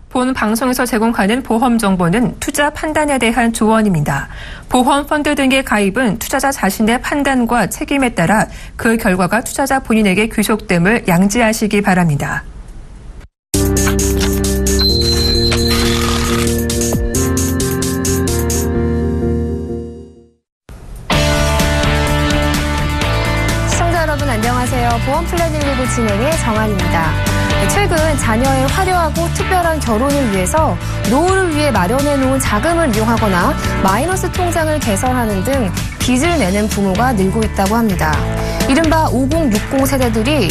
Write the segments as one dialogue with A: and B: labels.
A: 본 방송에서 제공하는 보험 정보는 투자 판단에 대한 조언입니다. 보험 펀드 등의 가입은 투자자 자신의 판단과 책임에 따라 그 결과가 투자자 본인에게 귀속됨을 양지하시기 바랍니다.
B: 시청자 여러분 안녕하세요. 보험 플랜 119 진행의 정한입니다. 최근 자녀의 화려하고 특별한 결혼을 위해서 노후를 위해 마련해놓은 자금을 이용하거나 마이너스 통장을 개설하는 등 빚을 내는 부모가 늘고 있다고 합니다. 이른바 5060 세대들이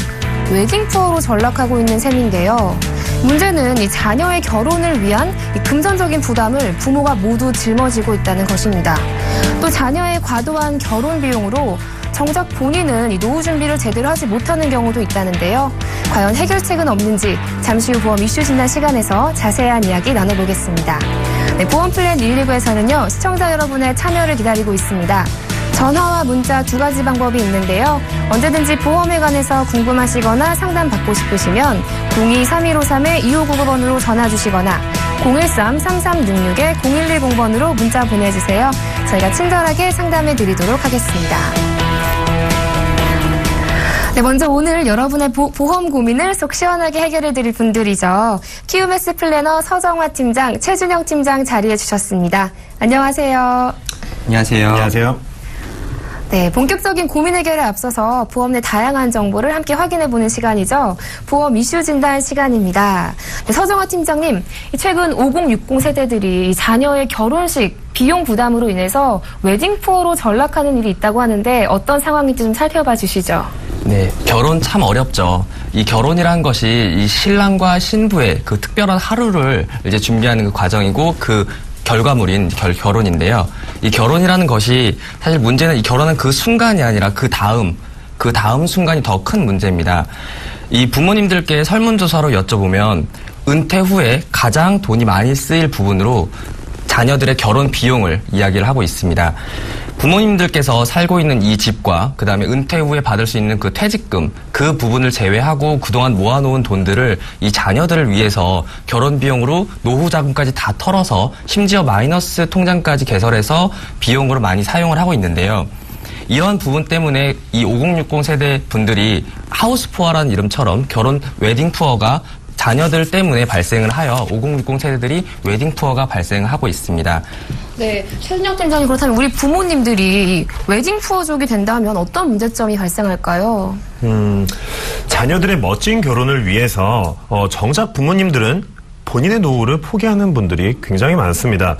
B: 웨딩푸어로 전락하고 있는 셈인데요. 문제는 이 자녀의 결혼을 위한 이 금전적인 부담을 부모가 모두 짊어지고 있다는 것입니다. 또 자녀의 과도한 결혼 비용으로 정작 본인은 이 노후 준비를 제대로 하지 못하는 경우도 있다는데요. 과연 해결책은 없는지 잠시 후 보험 이슈 진단 시간에서 자세한 이야기 나눠보겠습니다. 네, 보험 플랜 119에서는요. 시청자 여러분의 참여를 기다리고 있습니다. 전화와 문자 두 가지 방법이 있는데요. 언제든지 보험에 관해서 궁금하시거나 상담받고 싶으시면 02-3153-2599번으로 전화 주시거나 013-3366-0110번으로 문자 보내주세요. 저희가 친절하게 상담해 드리도록 하겠습니다. 네, 먼저 오늘 여러분의 보험 고민을 속 시원하게 해결해 드릴 분들이죠. QMS 플래너 서정화 팀장, 최준영 팀장 자리해 주셨습니다. 안녕하세요.
C: 안녕하세요.
D: 안녕하세요.
B: 네, 본격적인 고민 해결에 앞서서 보험 내 다양한 정보를 함께 확인해보는 시간이죠. 보험 이슈 진단 시간입니다. 네, 서정화 팀장님, 최근 5060 세대들이 자녀의 결혼식 비용 부담으로 인해서 웨딩푸어로 전락하는 일이 있다고 하는데 어떤 상황인지 좀 살펴봐 주시죠.
C: 네, 결혼 참 어렵죠. 이 결혼이라는 것이 이 신랑과 신부의 그 특별한 하루를 이제 준비하는 그 과정이고 그 결과물인 결혼인데요. 이 결혼이라는 것이 사실 문제는 이 결혼은 그 순간이 아니라 그 다음 순간이 더 큰 문제입니다. 이 부모님들께 설문조사로 여쭤보면 은퇴 후에 가장 돈이 많이 쓰일 부분으로 자녀들의 결혼 비용을 이야기를 하고 있습니다. 부모님들께서 살고 있는 이 집과 그다음에 은퇴 후에 받을 수 있는 그 퇴직금 그 부분을 제외하고 그동안 모아놓은 돈들을 이 자녀들을 위해서 결혼 비용으로 노후 자금까지 다 털어서 심지어 마이너스 통장까지 개설해서 비용으로 많이 사용을 하고 있는데요. 이런 부분 때문에 이 5060 세대 분들이 하우스푸어라는 이름처럼 결혼 웨딩푸어가 자녀들 때문에 발생을 하여 5060 세대들이 웨딩푸어가 발생을 하고 있습니다.
B: 네, 최준영 팀장님, 그렇다면 우리 부모님들이 웨딩푸어족이 된다면 어떤 문제점이 발생할까요?
D: 자녀들의 멋진 결혼을 위해서 정작 부모님들은 본인의 노후를 포기하는 분들이 굉장히 많습니다.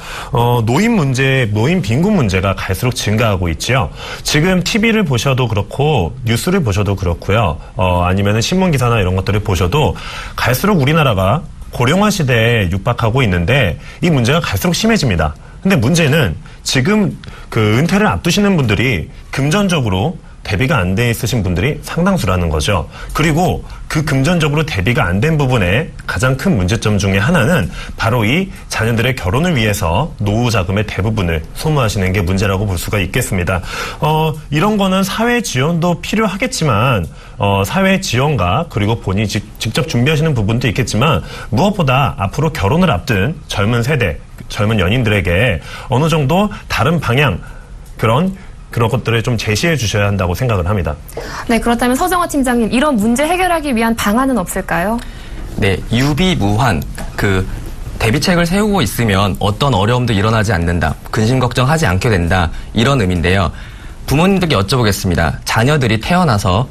D: 노인 빈곤 문제가 갈수록 증가하고 있지요. 지금 TV를 보셔도 그렇고 뉴스를 보셔도 그렇고요. 아니면은 신문 기사나 이런 것들을 보셔도 갈수록 우리나라가 고령화 시대에 육박하고 있는데 이 문제가 갈수록 심해집니다. 근데 문제는 지금 그 은퇴를 앞두시는 분들이 금전적으로 대비가 안 돼 있으신 분들이 상당수라는 거죠. 그리고 그 금전적으로 대비가 안 된 부분에 가장 큰 문제점 중에 하나는 바로 이 자녀들의 결혼을 위해서 노후 자금의 대부분을 소모하시는 게 문제라고 볼 수가 있겠습니다. 이런 거는 사회 지원도 필요하겠지만 사회 지원과 그리고 본인이 직접 준비하시는 부분도 있겠지만 무엇보다 앞으로 결혼을 앞둔 젊은 세대, 젊은 연인들에게 어느 정도 다른 방향 그런 것들을 좀 제시해 주셔야 한다고 생각을 합니다. 네,
B: 그렇다면 서정화 팀장님, 이런 문제 해결하기 위한 방안은 없을까요?
C: 네, 유비무환, 대비책을 세우고 있으면 어떤 어려움도 일어나지 않는다, 근심 걱정하지 않게 된다, 이런 의미인데요. 부모님들께 여쭤보겠습니다. 자녀들이 태어나서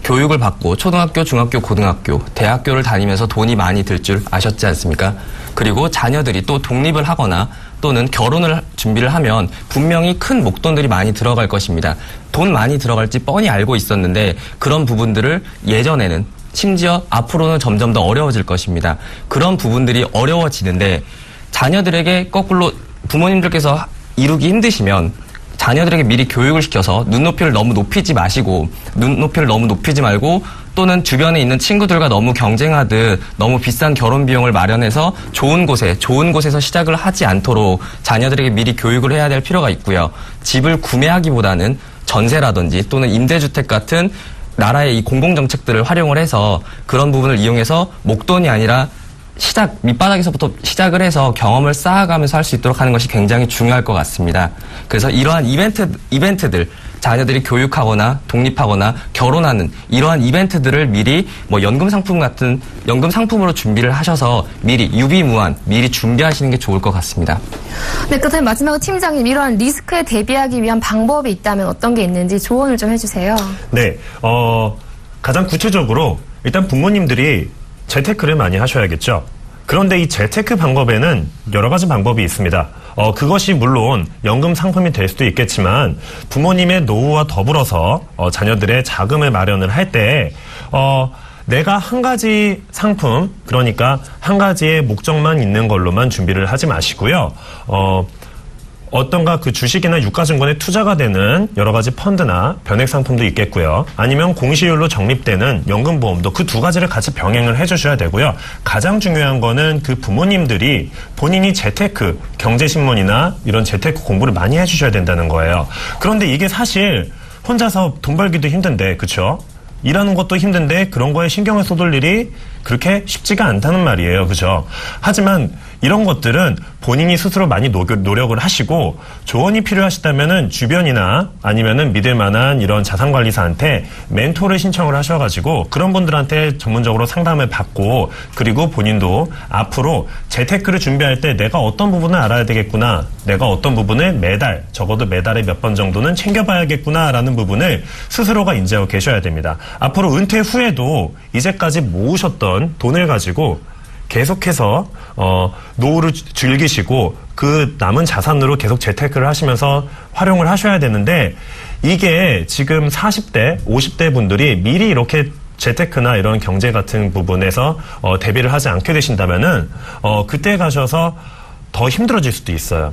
C: 교육을 받고 초등학교, 중학교, 고등학교, 대학교를 다니면서 돈이 많이 들 줄 아셨지 않습니까? 그리고 자녀들이 또 독립을 하거나 또는 결혼을 준비를 하면 분명히 큰 목돈들이 많이 들어갈 것입니다. 돈 많이 들어갈지 뻔히 알고 있었는데 그런 부분들을 예전에는 심지어 앞으로는 점점 더 어려워질 것입니다. 그런 부분들이 어려워지는데 자녀들에게 거꾸로 부모님들께서 이루기 힘드시면 자녀들에게 미리 교육을 시켜서 눈높이를 너무 높이지 말고 또는 주변에 있는 친구들과 너무 경쟁하듯 너무 비싼 결혼 비용을 마련해서 좋은 곳에서 시작을 하지 않도록 자녀들에게 미리 교육을 해야 될 필요가 있고요. 집을 구매하기보다는 전세라든지 또는 임대주택 같은 나라의 이 공공정책들을 활용을 해서 그런 부분을 이용해서 목돈이 아니라 밑바닥에서부터 시작을 해서 경험을 쌓아가면서 할 수 있도록 하는 것이 굉장히 중요할 것 같습니다. 그래서 이러한 이벤트들, 자녀들이 교육하거나 독립하거나 결혼하는 이러한 이벤트들을 미리 연금 상품으로 준비를 하셔서 미리 유비무한 미리 준비하시는 게 좋을 것 같습니다.
B: 네, 그렇다면 마지막으로 팀장님, 이러한 리스크에 대비하기 위한 방법이 있다면 어떤 게 있는지 조언을 좀 해주세요.
D: 네, 가장 구체적으로 일단 부모님들이 재테크를 많이 하셔야겠죠. 그런데 이 재테크 방법에는 여러 가지 방법이 있습니다. 그것이 물론 연금 상품이 될 수도 있겠지만 부모님의 노후와 더불어서 자녀들의 자금을 마련을 할 때 내가 한 가지 상품, 그러니까 한 가지의 목적만 있는 걸로만 준비를 하지 마시고요. 어떤가 그 주식이나 유가증권에 투자가 되는 여러 가지 펀드나 변액 상품도 있겠고요. 아니면 공시율로 적립되는 연금보험도 그 두 가지를 같이 병행을 해주셔야 되고요. 가장 중요한 거는 그 부모님들이 본인이 재테크, 경제신문이나 이런 재테크 공부를 많이 해주셔야 된다는 거예요. 그런데 이게 사실 혼자서 돈 벌기도 힘든데, 그렇죠? 일하는 것도 힘든데 그런 거에 신경을 쏟을 일이 그렇게 쉽지가 않다는 말이에요. 그죠? 하지만 이런 것들은 본인이 스스로 많이 노력을 하시고 조언이 필요하시다면은 주변이나 아니면은 믿을 만한 이런 자산관리사한테 멘토를 신청을 하셔가지고 그런 분들한테 전문적으로 상담을 받고 그리고 본인도 앞으로 재테크를 준비할 때 내가 어떤 부분을 알아야 되겠구나, 내가 어떤 부분을 적어도 매달에 몇 번 정도는 챙겨봐야겠구나라는 부분을 스스로가 인지하고 계셔야 됩니다. 앞으로 은퇴 후에도 이제까지 모으셨던 돈을 가지고 계속해서 노후를 즐기시고 그 남은 자산으로 계속 재테크를 하시면서 활용을 하셔야 되는데 이게 지금 40대, 50대 분들이 미리 이렇게 재테크나 이런 경제 같은 부분에서 대비를 하지 않게 되신다면은 그때 가셔서 더 힘들어질 수도 있어요.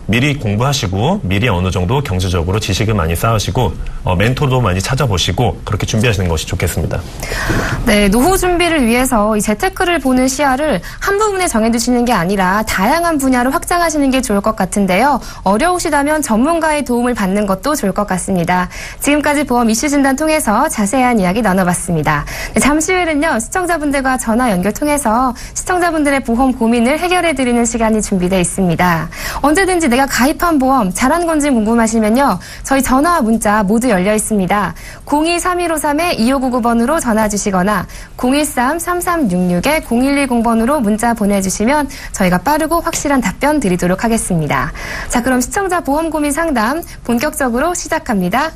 D: 미리 공부하시고 미리 어느 정도 경제적으로 지식을 많이 쌓으시고 멘토도 많이 찾아보시고 그렇게 준비하시는 것이 좋겠습니다.
B: 네, 노후 준비를 위해서 이 재테크를 보는 시야를 한 부분에 정해두시는 게 아니라 다양한 분야로 확장하시는 게 좋을 것 같은데요. 어려우시다면 전문가의 도움을 받는 것도 좋을 것 같습니다. 지금까지 보험 이슈 진단 통해서 자세한 이야기 나눠봤습니다. 네, 잠시 후에는요, 시청자분들과 전화 연결 통해서 시청자분들의 보험 고민을 해결해드리는 시간이 준비되어 있습니다. 언제든지 내가 가입한 보험 잘한 건지 궁금하시면요, 저희 전화와 문자 모두 열려 있습니다. 02-3153-2599번으로 전화 주시거나 013-3366-0110번으로 문자 보내주시면 저희가 빠르고 확실한 답변 드리도록 하겠습니다. 자, 그럼 시청자 보험 고민 상담 본격적으로 시작합니다.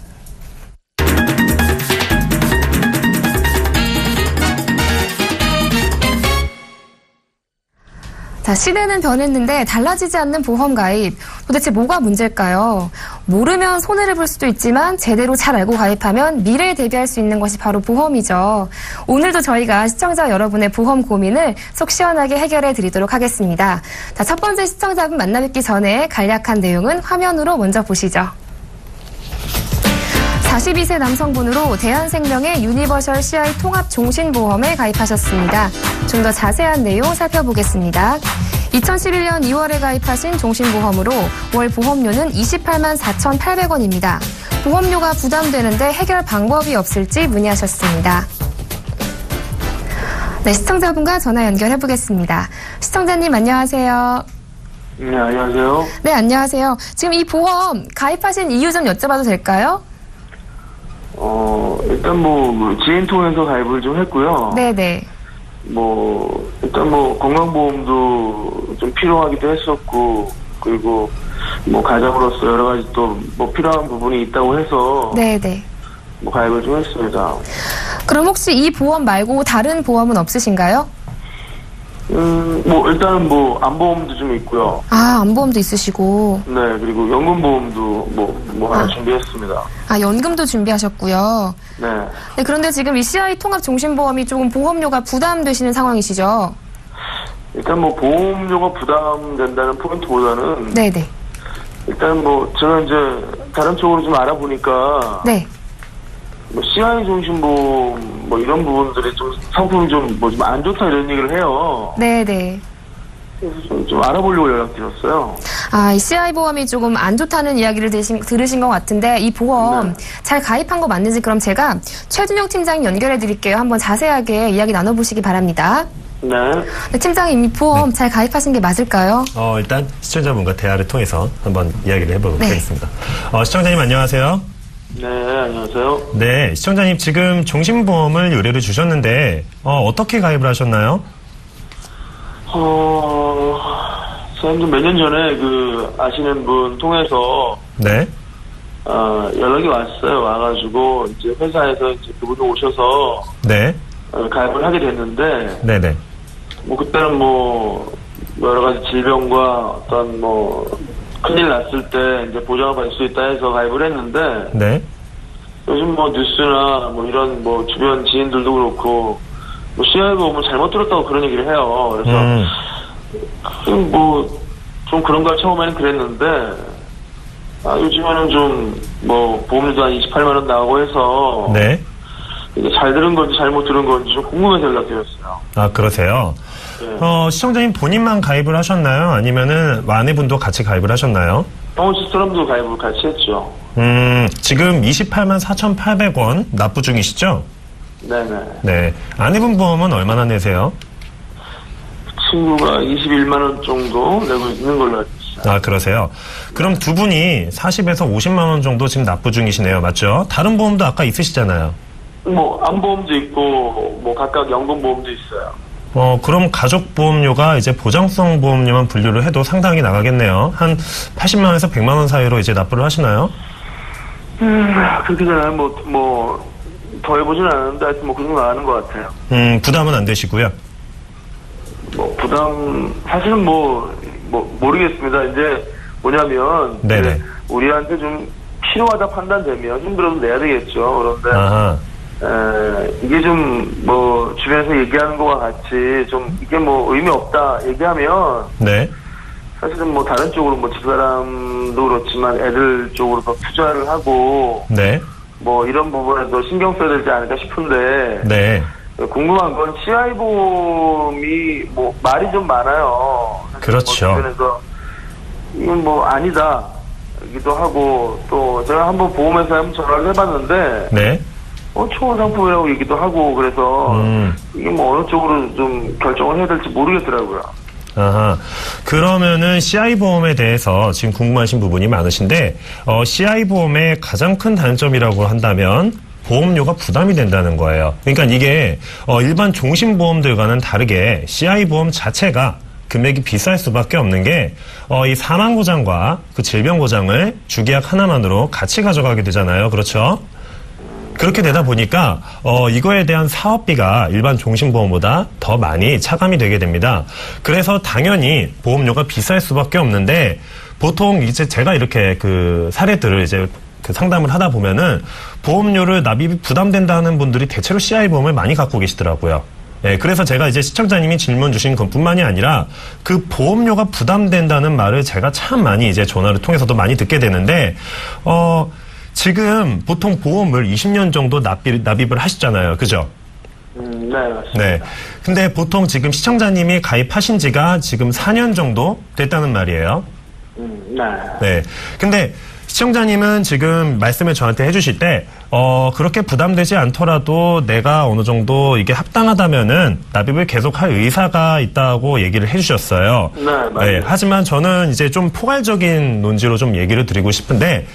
B: 자, 시대는 변했는데 달라지지 않는 보험 가입. 도대체 뭐가 문제일까요? 모르면 손해를 볼 수도 있지만 제대로 잘 알고 가입하면 미래에 대비할 수 있는 것이 바로 보험이죠. 오늘도 저희가 시청자 여러분의 보험 고민을 속 시원하게 해결해 드리도록 하겠습니다. 자, 첫 번째 시청자분 만나뵙기 전에 간략한 내용은 화면으로 먼저 보시죠. 42세 남성분으로 대한생명의 유니버셜 CI 통합 종신보험에 가입하셨습니다. 좀 더 자세한 내용 살펴보겠습니다. 2011년 2월에 가입하신 종신보험으로 월 보험료는 28만 4,800원입니다. 보험료가 부담되는데 해결 방법이 없을지 문의하셨습니다. 네, 시청자분과 전화 연결해 보겠습니다. 시청자님 안녕하세요.
E: 네, 안녕하세요.
B: 네, 안녕하세요. 지금 이 보험 가입하신 이유 좀 여쭤봐도 될까요?
E: 일단 지인 통해서 가입을 좀 했고요.
B: 네네.
E: 일단 건강보험도 좀 필요하기도 했었고, 그리고 가장으로서 여러 가지 또 필요한 부분이 있다고 해서. 네네. 가입을 좀 했습니다.
B: 그럼 혹시 이 보험 말고 다른 보험은 없으신가요?
E: 일단은 안보험도 좀 있고요.
B: 아, 안보험도 있으시고.
E: 네, 그리고 연금보험도 하나 준비했습니다.
B: 아, 연금도 준비하셨고요.
E: 네.
B: 네, 그런데 지금 이 CI 통합 종신보험이 조금 보험료가 부담되시는 상황이시죠?
E: 일단 보험료가 부담된다는 포인트보다는. 네네. 일단 제가 이제 다른 쪽으로 좀 알아보니까.
B: 네.
E: CI 종신보험 뭐 이런 부분들이 좀 상품이 좀 뭐 좀 안 좋다 이런 얘기를 해요.
B: 네네.
E: 그래서 좀 알아보려고 연락드렸어요.
B: 이 CI 보험이 조금 안 좋다는 이야기를 들으신 것 같은데 이 보험 잘 가입한 거 맞는지 그럼 제가 최준용 팀장님 연결해 드릴게요. 한번 자세하게 이야기 나눠보시기 바랍니다.
E: 네.
B: 네, 팀장님 이 보험 잘 가입하신 게 맞을까요?
D: 일단 시청자분과 대화를 통해서 한번 이야기를 해보도록
B: 네.
D: 하겠습니다. 시청자님 안녕하세요.
E: 네, 안녕하세요.
D: 네, 시청자님 지금 종신보험을 의뢰를 주셨는데 어떻게 가입을 하셨나요?
E: 선생님 몇 년 전에 아시는 분 통해서
D: 네.
E: 연락이 왔어요. 와가지고 이제 회사에서 이제 그분이 오셔서
D: 네.
E: 가입을 하게 됐는데
D: 네네.
E: 뭐 그때는 뭐 여러 가지 질병과 어떤 뭐 큰일 났을 때 이제 보장을 받을 수 있다 해서 가입을 했는데
D: 네.
E: 요즘 뭐 뉴스나 뭐 이런 뭐 주변 지인들도 그렇고 뭐 CI 보험을 잘못 들었다고 그런 얘기를 해요. 그래서 뭐 좀 그런 걸 처음에는 그랬는데 요즘에는 좀 뭐 보험료도 한 28만 원 나오고 해서
D: 네.
E: 이게 잘 들은 건지 잘못 들은 건지 좀 궁금해서 연락드렸어요.
D: 그러세요?
E: 네.
D: 시청자님 본인만 가입을 하셨나요? 아니면은 아내분도 같이 가입을 하셨나요?
E: 집 사람도 가입을 같이 했죠.
D: 지금 28만 4,800원 납부 중이시죠?
E: 네네.
D: 네. 아내분 보험은 얼마나 내세요?
E: 친구가 21만 원 정도 내고 있는 걸로 알고 있어요.
D: 그러세요. 그럼 두 분이 40에서 50만 원 정도 지금 납부 중이시네요. 맞죠? 다른 보험도 아까 있으시잖아요.
E: 뭐 암보험도 있고 뭐 각각 연금보험도 있어요.
D: 그럼 가족보험료가 이제 보장성 보험료만 분류를 해도 상당히 나가겠네요. 한 80만 원에서 100만 원 사이로 이제 납부를 하시나요?
E: 그렇게 되나요? 뭐 더 해보진 않았는데 하여튼 뭐 그 정도 나가는 것 같아요.
D: 부담은 안 되시고요.
E: 뭐 부담 사실은 뭐 모르겠습니다. 이제 뭐냐면
D: 네네.
E: 우리한테 좀 필요하다 판단되면 힘들어도 내야 되겠죠. 그런데
D: 아하.
E: 이게 좀 뭐 주변에서 얘기하는 거와 같이 좀 이게 뭐 의미 없다 얘기하면
D: 네.
E: 사실은 뭐 다른 쪽으로 뭐 집사람도 그렇지만 애들 쪽으로 더 투자를 하고
D: 네.
E: 뭐 이런 부분에도 신경 써야 되지 않을까 싶은데
D: 네.
E: 궁금한 건 CI 보험이 뭐 말이 좀 많아요.
D: 그렇죠.
E: 뭐 주변에서 이건 뭐 아니다 기도 하고 또 제가 한번 보험회사에 한번 전화를 해봤는데
D: 네.
E: 초원 상품이라고 얘기도 하고 그래서 이게 뭐 어느 쪽으로 좀 결정을 해야 될지 모르겠더라고요.
D: 아하. 그러면은 CI보험에 대해서 지금 궁금하신 부분이 많으신데, CI보험의 가장 큰 단점이라고 한다면, 보험료가 부담이 된다는 거예요. 그러니까 이게, 일반 종신보험들과는 다르게 CI보험 자체가 금액이 비쌀 수밖에 없는 게, 이 사망보장과 그 질병보장을 주계약 하나만으로 같이 가져가게 되잖아요. 그렇죠? 그렇게 되다 보니까 이거에 대한 사업비가 일반 종신보험보다 더 많이 차감이 되게 됩니다. 그래서 당연히 보험료가 비쌀 수밖에 없는데 보통 이제 제가 이렇게 그 사례들을 이제 그 상담을 하다 보면은 보험료를 납입이 부담된다는 분들이 대체로 CI보험을 많이 갖고 계시더라고요. 네, 그래서 제가 이제 시청자님이 질문 주신 것뿐만이 아니라 그 보험료가 부담된다는 말을 제가 참 많이 이제 전화를 통해서도 많이 듣게 되는데 지금 보통 보험을 20년 정도 납입을 하시잖아요. 그죠?
E: 네, 맞습니다.
D: 네. 근데 보통 지금 시청자님이 가입하신 지가 지금 4년 정도 됐다는 말이에요.
E: 네.
D: 네. 근데 시청자님은 지금 말씀을 저한테 해주실 때, 그렇게 부담되지 않더라도 내가 어느 정도 이게 합당하다면은 납입을 계속할 의사가 있다고 얘기를 해주셨어요.
E: 네, 맞아요.
D: 네, 하지만 저는 이제 좀 포괄적인 논지로 좀 얘기를 드리고 싶은데,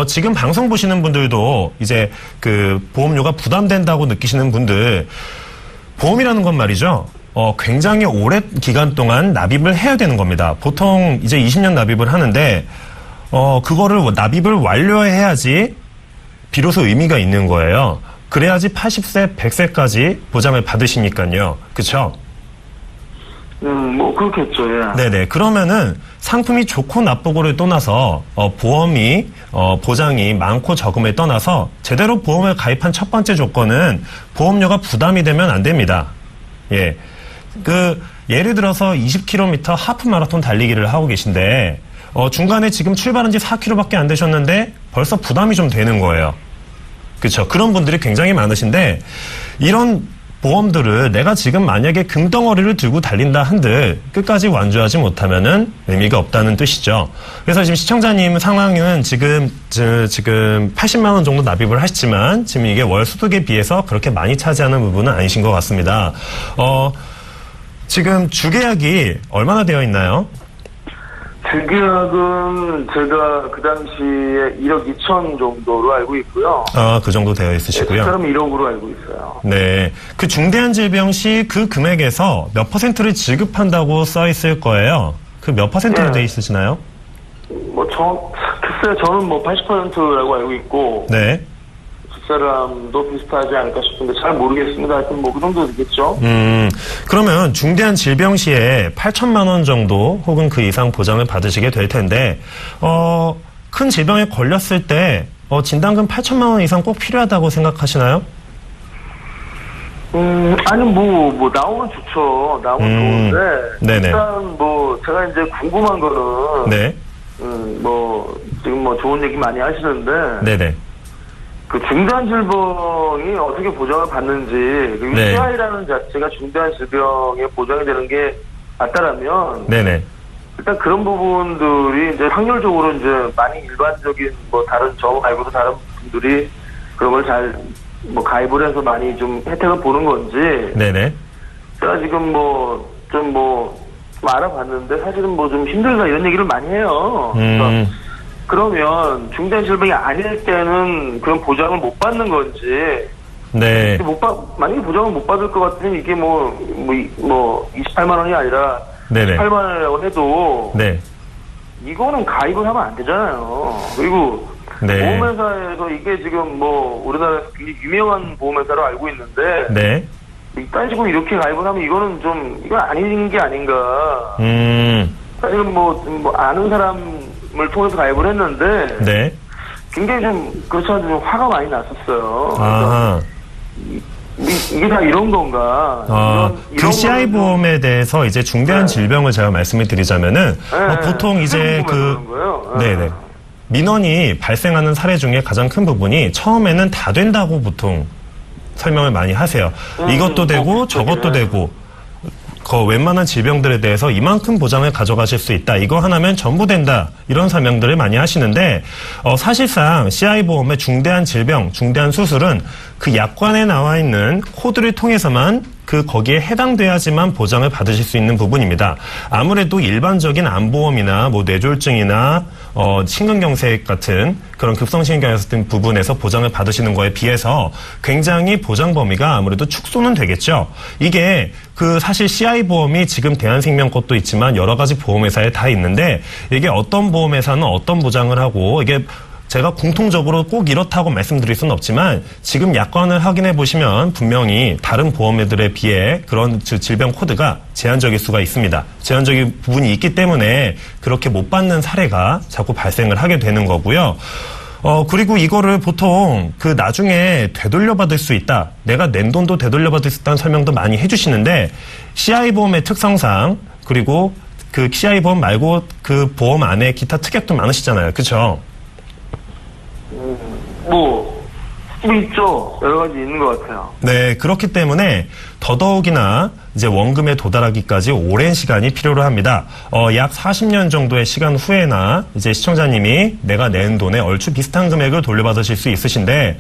D: 지금 방송 보시는 분들도 이제 그 보험료가 부담된다고 느끼시는 분들, 보험이라는 건 말이죠. 굉장히 오랜 기간 동안 납입을 해야 되는 겁니다. 보통 이제 20년 납입을 하는데, 그거를 납입을 완료해야지 비로소 의미가 있는 거예요. 그래야지 80세, 100세까지 보장을 받으시니까요. 그쵸?
E: 뭐, 그렇겠죠, 예.
D: 네네. 그러면은 상품이 좋고 나쁘고를 떠나서, 보험이, 보장이 많고 적음을 떠나서 제대로 보험을 가입한 첫 번째 조건은 보험료가 부담이 되면 안 됩니다. 예. 예를 들어서 20km 하프 마라톤 달리기를 하고 계신데, 중간에 지금 출발한 지 4km밖에 안 되셨는데 벌써 부담이 좀 되는 거예요. 그렇죠. 그런 분들이 굉장히 많으신데 이런 보험들을 내가 지금 만약에 금덩어리를 들고 달린다 한들 끝까지 완주하지 못하면은 의미가 없다는 뜻이죠. 그래서 지금 시청자님 상황은 지금 80만 원 정도 납입을 하시지만 지금 이게 월 소득에 비해서 그렇게 많이 차지하는 부분은 아니신 것 같습니다. 지금 주계약이 얼마나 되어 있나요?
E: 주계약은 제가 그 당시에 1억 2천 정도로 알고 있고요.
D: 그 정도 되어 있으시고요.
E: 네, 1억으로 알고 있어요.
D: 네. 그 중대한 질병 시 그 금액에서 몇 %를 지급한다고 써 있을 거예요. 그 몇 %로 되어 있으시나요?
E: 글쎄요, 저는 80%라고 알고 있고.
D: 네.
E: 집사람도 비슷하지 않을까 싶은데 잘 모르겠습니다. 하여튼 그 정도 되겠죠.
D: 그러면 중대한 질병 시에 8천만 원 정도 혹은 그 이상 보장을 받으시게 될 텐데, 큰 질병에 걸렸을 때, 진단금 8천만 원 이상 꼭 필요하다고 생각하시나요?
E: 아니, 나오면 좋죠. 나오면 좋은데.
D: 네네.
E: 일단 제가 이제 궁금한 거는.
D: 네.
E: 지금 좋은 얘기 많이 하시는데.
D: 네네.
E: 그 중대한 질병이 어떻게 보장을 받는지, 그리고
D: 네.
E: CI라는 자체가 중대한 질병에 보장이 되는 게 맞다라면.
D: 네네.
E: 일단 그런 부분들이 이제 확률적으로 이제 많이 일반적인 다른 저 말고도 다른 분들이 그런 걸 잘 가입을 해서 많이 좀 혜택을 보는 건지.
D: 네네.
E: 제가 지금 좀 알아봤는데 사실은 좀 힘들다 이런 얘기를 많이 해요. 그러면 중대한 질병이 아닐 때는 그런 보장을 못 받는 건지.
D: 네.
E: 만약에 보장을 못 받을 것 같으면 이게 28만 원이 아니라
D: 네네.
E: 18만 원 해도.
D: 네.
E: 이거는 가입을 하면 안 되잖아요. 그리고
D: 네.
E: 보험회사에서 이게 지금 우리나라에서 굉장히 유명한 보험회사로 알고 있는데.
D: 네.
E: 이딴 식으로 이렇게 가입을 하면 이거는 이건 아닌 게 아닌가. 사실은 아는 사람을 통해서 가입을 했는데.
D: 네.
E: 굉장히 그렇지 않아도 좀 화가 많이 났었어요.
D: 아하.
E: 이게 다 이런 건가?
D: 그 CI 보험에 대해서 이제 중대한 질병을 제가 말씀을 드리자면은, 보통 이제 네네. 민원이 발생하는 사례 중에 가장 큰 부분이 처음에는 다 된다고 보통 설명을 많이 하세요. 이것도 되고 저것도 되고 웬만한 질병들에 대해서 이만큼 보장을 가져가실 수 있다. 이거 하나면 전부 된다. 이런 설명들을 많이 하시는데 사실상 CI보험의 중대한 질병, 중대한 수술은 그 약관에 나와 있는 코드를 통해서만 거기에 해당돼야지만 보장을 받으실 수 있는 부분입니다. 아무래도 일반적인 암보험이나 뇌졸중이나 심근경색 같은 그런 급성심근경색 같은 부분에서 보장을 받으시는 거에 비해서 굉장히 보장 범위가 아무래도 축소는 되겠죠. 이게 사실 CI보험이 지금 대한생명 것도 있지만 여러 가지 보험회사에 다 있는데 이게 어떤 보험회사는 어떤 보장을 하고 이게 제가 공통적으로 꼭 이렇다고 말씀드릴 수는 없지만 지금 약관을 확인해 보시면 분명히 다른 보험회들에 비해 그런 질병 코드가 제한적일 수가 있습니다. 제한적인 부분이 있기 때문에 그렇게 못 받는 사례가 자꾸 발생을 하게 되는 거고요. 그리고 이거를 보통 나중에 되돌려받을 수 있다. 내가 낸 돈도 되돌려받을 수 있다는 설명도 많이 해주시는데 CI보험의 특성상 그리고 CI보험 말고 보험 안에 기타 특약도 많으시잖아요. 그렇죠?
E: 있죠. 여러 가지 있는 것 같아요.
D: 네, 그렇기 때문에 더더욱이나 이제 원금에 도달하기까지 오랜 시간이 필요로 합니다. 약 40년 정도의 시간 후에나 이제 시청자님이 내가 낸 돈에 얼추 비슷한 금액을 돌려받으실 수 있으신데,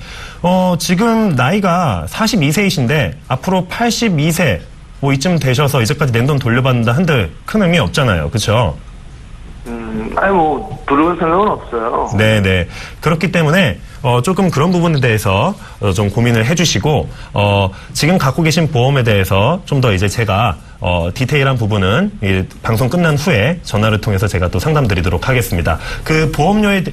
D: 지금 나이가 42세이신데 앞으로 82세 이쯤 되셔서 이제까지 낸 돈 돌려받는다 한들 큰 의미 없잖아요. 그렇죠?
E: 들어올 생각은 없어요.
D: 네네. 그렇기 때문에, 조금 그런 부분에 대해서 좀 고민을 해주시고, 지금 갖고 계신 보험에 대해서 좀 더 이제 제가, 디테일한 부분은 이 방송 끝난 후에 전화를 통해서 제가 또 상담 드리도록 하겠습니다. 보험료에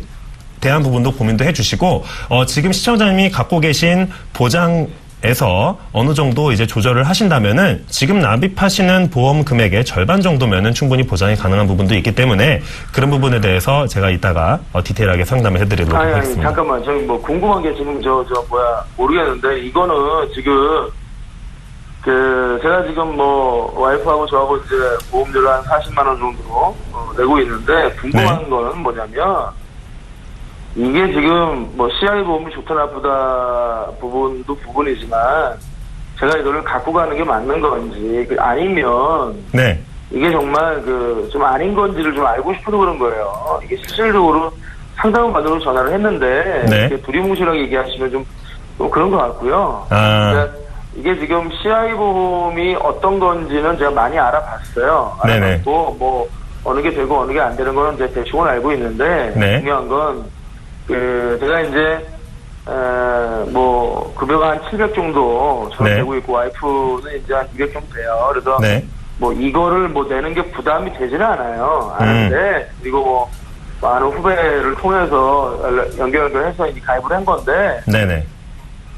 D: 대한 부분도 고민도 해주시고, 지금 시청자님이 갖고 계신 보장에서 어느 정도 이제 조절을 하신다면은 지금 납입하시는 보험 금액의 절반 정도면은 충분히 보장이 가능한 부분도 있기 때문에 그런 부분에 대해서 제가 이따가 디테일하게 상담을 해드리도록 하겠습니다.
E: 잠깐만, 저기 궁금한 게 지금 모르겠는데 이거는 지금 제가 지금 와이프하고 저하고 이제 보험료를 한 40만 원 정도 내고 있는데 궁금한 거는 뭐냐면 이게 지금 뭐 CI 보험이 좋다 나쁘다 부분도 부분이지만 제가 이거를 갖고 가는 게 맞는 건지 아니면
D: 네.
E: 이게 정말 좀 아닌 건지를 좀 알고 싶어서 그런 거예요. 이게 실질적으로 상담을 받으러 전화를 했는데
D: 네.
E: 이렇게 두리뭉실하게 얘기하시면 좀 그런 것 같고요.
D: 아.
E: 그러니까 이게 지금 CI 보험이 어떤 건지는 제가 많이 알아봤어요.
D: 네네.
E: 알아봤고 뭐 어느 게 되고 어느 게 안 되는 거는 이제 대충은 알고 있는데
D: 네.
E: 중요한 건 제가 이제 뭐 급여가 한 700 정도 저는
D: 네.
E: 되고 있고 와이프는 이제 한 200 정도 돼요. 그래서
D: 네.
E: 뭐 이거를 뭐 내는 게 부담이 되지는 않아요. 아는데 그리고 뭐 많은 후배를 통해서 연결해서 이제 가입을 한 건데
D: 네네.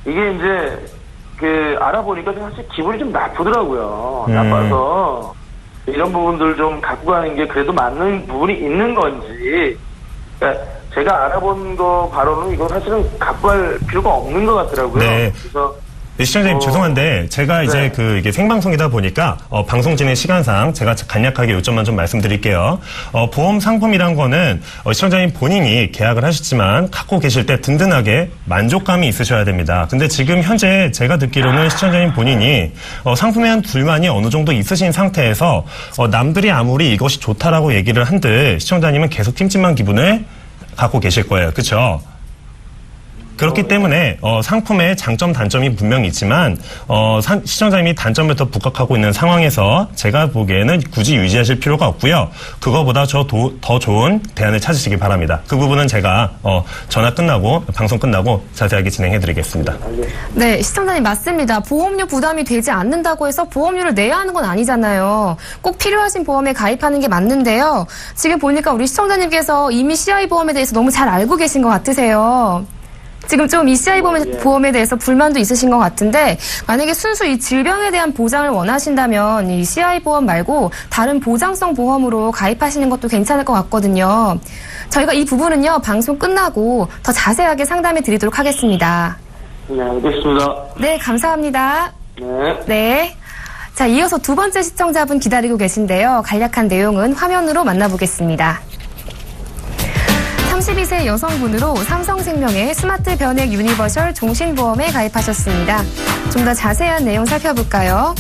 E: 이게 이제 알아보니까 사실 기분이 좀 나쁘더라고요. 나빠서 이런 부분들 좀 갖고 가는 게 그래도 맞는 부분이 있는 건지. 그러니까 제가 알아본 거 바로는 이거 사실은 갖고 갈 필요가 없는 것 같더라고요.
D: 네.
E: 그래서
D: 네, 시청자님 죄송한데 제가 이제
E: 네.
D: 이게 생방송이다 보니까 방송 진행 시간상 제가 간략하게 요점만 좀 말씀드릴게요. 보험 상품이란 거는 시청자님 본인이 계약을 하셨지만 갖고 계실 때 든든하게 만족감이 있으셔야 됩니다. 근데 지금 현재 제가 듣기로는 시청자님 본인이 상품에 한 불만이 어느 정도 있으신 상태에서 남들이 아무리 이것이 좋다라고 얘기를 한들 시청자님은 계속 찜찜한 기분을 갖고 계실 거예요. 그렇죠? 그렇기 때문에 상품의 장점 단점이 분명히 있지만 시청자님이 단점을 더 부각하고 있는 상황에서 제가 보기에는 굳이 유지하실 필요가 없고요. 그거보다 더 좋은 대안을 찾으시기 바랍니다. 그 부분은 제가 전화 끝나고 방송 끝나고 자세하게 진행해드리겠습니다.
B: 네, 시청자님 맞습니다. 보험료 부담이 되지 않는다고 해서 보험료를 내야 하는 건 아니잖아요. 꼭 필요하신 보험에 가입하는 게 맞는데요. 지금 보니까 우리 시청자님께서 이미 CI 보험에 대해서 너무 잘 알고 계신 것 같으세요. 지금 좀 이 CI 보험에 대해서 불만도 있으신 것 같은데 만약에 순수 이 질병에 대한 보장을 원하신다면 이 CI 보험 말고 다른 보장성 보험으로 가입하시는 것도 괜찮을 것 같거든요. 저희가 이 부분은요 방송 끝나고 더 자세하게 상담해 드리도록 하겠습니다.
E: 네, 알겠습니다.
B: 네, 감사합니다.
E: 네.
B: 네. 자, 이어서 두 번째 시청자분 기다리고 계신데요. 간략한 내용은 화면으로 만나보겠습니다. 32세 여성분으로 삼성생명의 스마트 변액 유니버셜 종신보험에 가입하셨습니다. 좀 더 자세한 내용 살펴볼까요?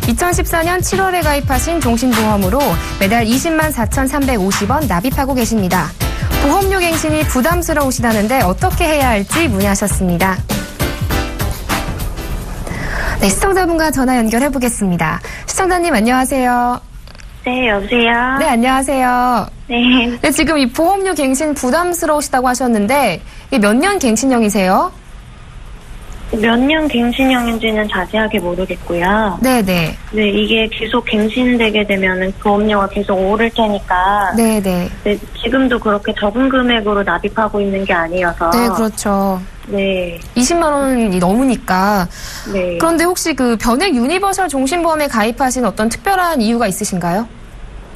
B: 2014년 7월에 가입하신 종신보험으로 매달 20만 4,350원 납입하고 계십니다. 보험료 갱신이 부담스러우시다는데 어떻게 해야 할지 문의하셨습니다. 네, 시청자분과 전화 연결해 보겠습니다. 시청자님 안녕하세요.
F: 네, 여보세요?
B: 네, 안녕하세요.
F: 네.
B: 네, 지금 이 보험료 갱신 부담스러우시다고 하셨는데 이게 몇 년 갱신형이세요?
F: 몇 년 갱신형인지는 자세하게 모르겠고요.
B: 네네.
F: 네, 이게 계속 갱신되게 되면은 보험료가 계속 오를 테니까.
B: 네네.
F: 네, 지금도 그렇게 적은 금액으로 납입하고 있는 게 아니어서.
B: 네, 그렇죠.
F: 네.
B: 20만 원이 넘으니까.
F: 네.
B: 그런데 혹시 그 변액 유니버셜 종신보험에 가입하신 어떤 특별한 이유가 있으신가요?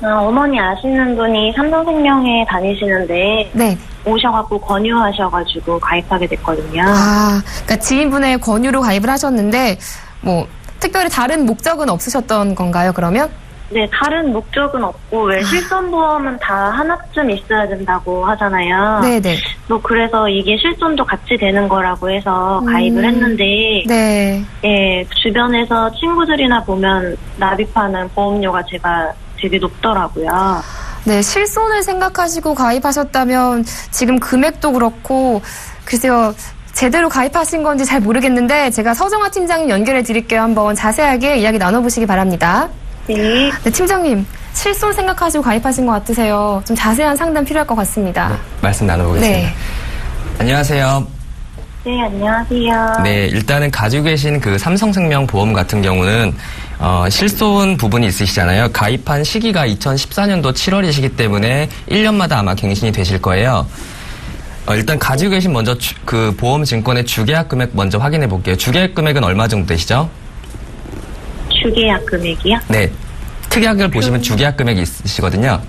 F: 어머니 아시는 분이 삼성생명에 다니시는데.
B: 네.
F: 오셔갖고 권유하셔가지고 가입하게 됐거든요.
B: 아, 그러니까 지인분의 권유로 가입을 하셨는데 뭐 특별히 다른 목적은 없으셨던 건가요, 그러면?
F: 네, 다른 목적은 없고 왜 실손보험은 다 하나쯤 있어야 된다고 하잖아요.
B: 네네.
F: 뭐 그래서 이게 실손도 같이 되는 거라고 해서 가입을 했는데
B: 네.
F: 예, 주변에서 친구들이나 보면 납입하는 보험료가 제가 되게 높더라고요.
B: 네, 실손을 생각하시고 가입하셨다면 지금 금액도 그렇고 글쎄요. 제대로 가입하신 건지 잘 모르겠는데 제가 서정아 팀장님 연결해 드릴게요. 한번 자세하게 이야기 나눠보시기 바랍니다.
F: 네.
B: 네, 팀장님. 실손 생각하시고 가입하신 것 같으세요. 좀 자세한 상담 필요할 것 같습니다.
C: 네, 말씀 나눠보겠습니다.
B: 네.
C: 안녕하세요.
F: 네, 안녕하세요.
C: 네, 일단은 가지고 계신 그 삼성생명 보험 같은 경우는 실손 부분이 있으시잖아요. 가입한 시기가 2014년도 7월이시기 때문에 1년마다 아마 갱신이 되실 거예요. 일단 가지고 계신 먼저 그 보험 증권의 주계약 금액 먼저 확인해 볼게요. 주계약 금액은 얼마 정도 되시죠?
F: 주계약 금액이요?
C: 네. 특약을 보시면 주계약 금액이 있으시거든요.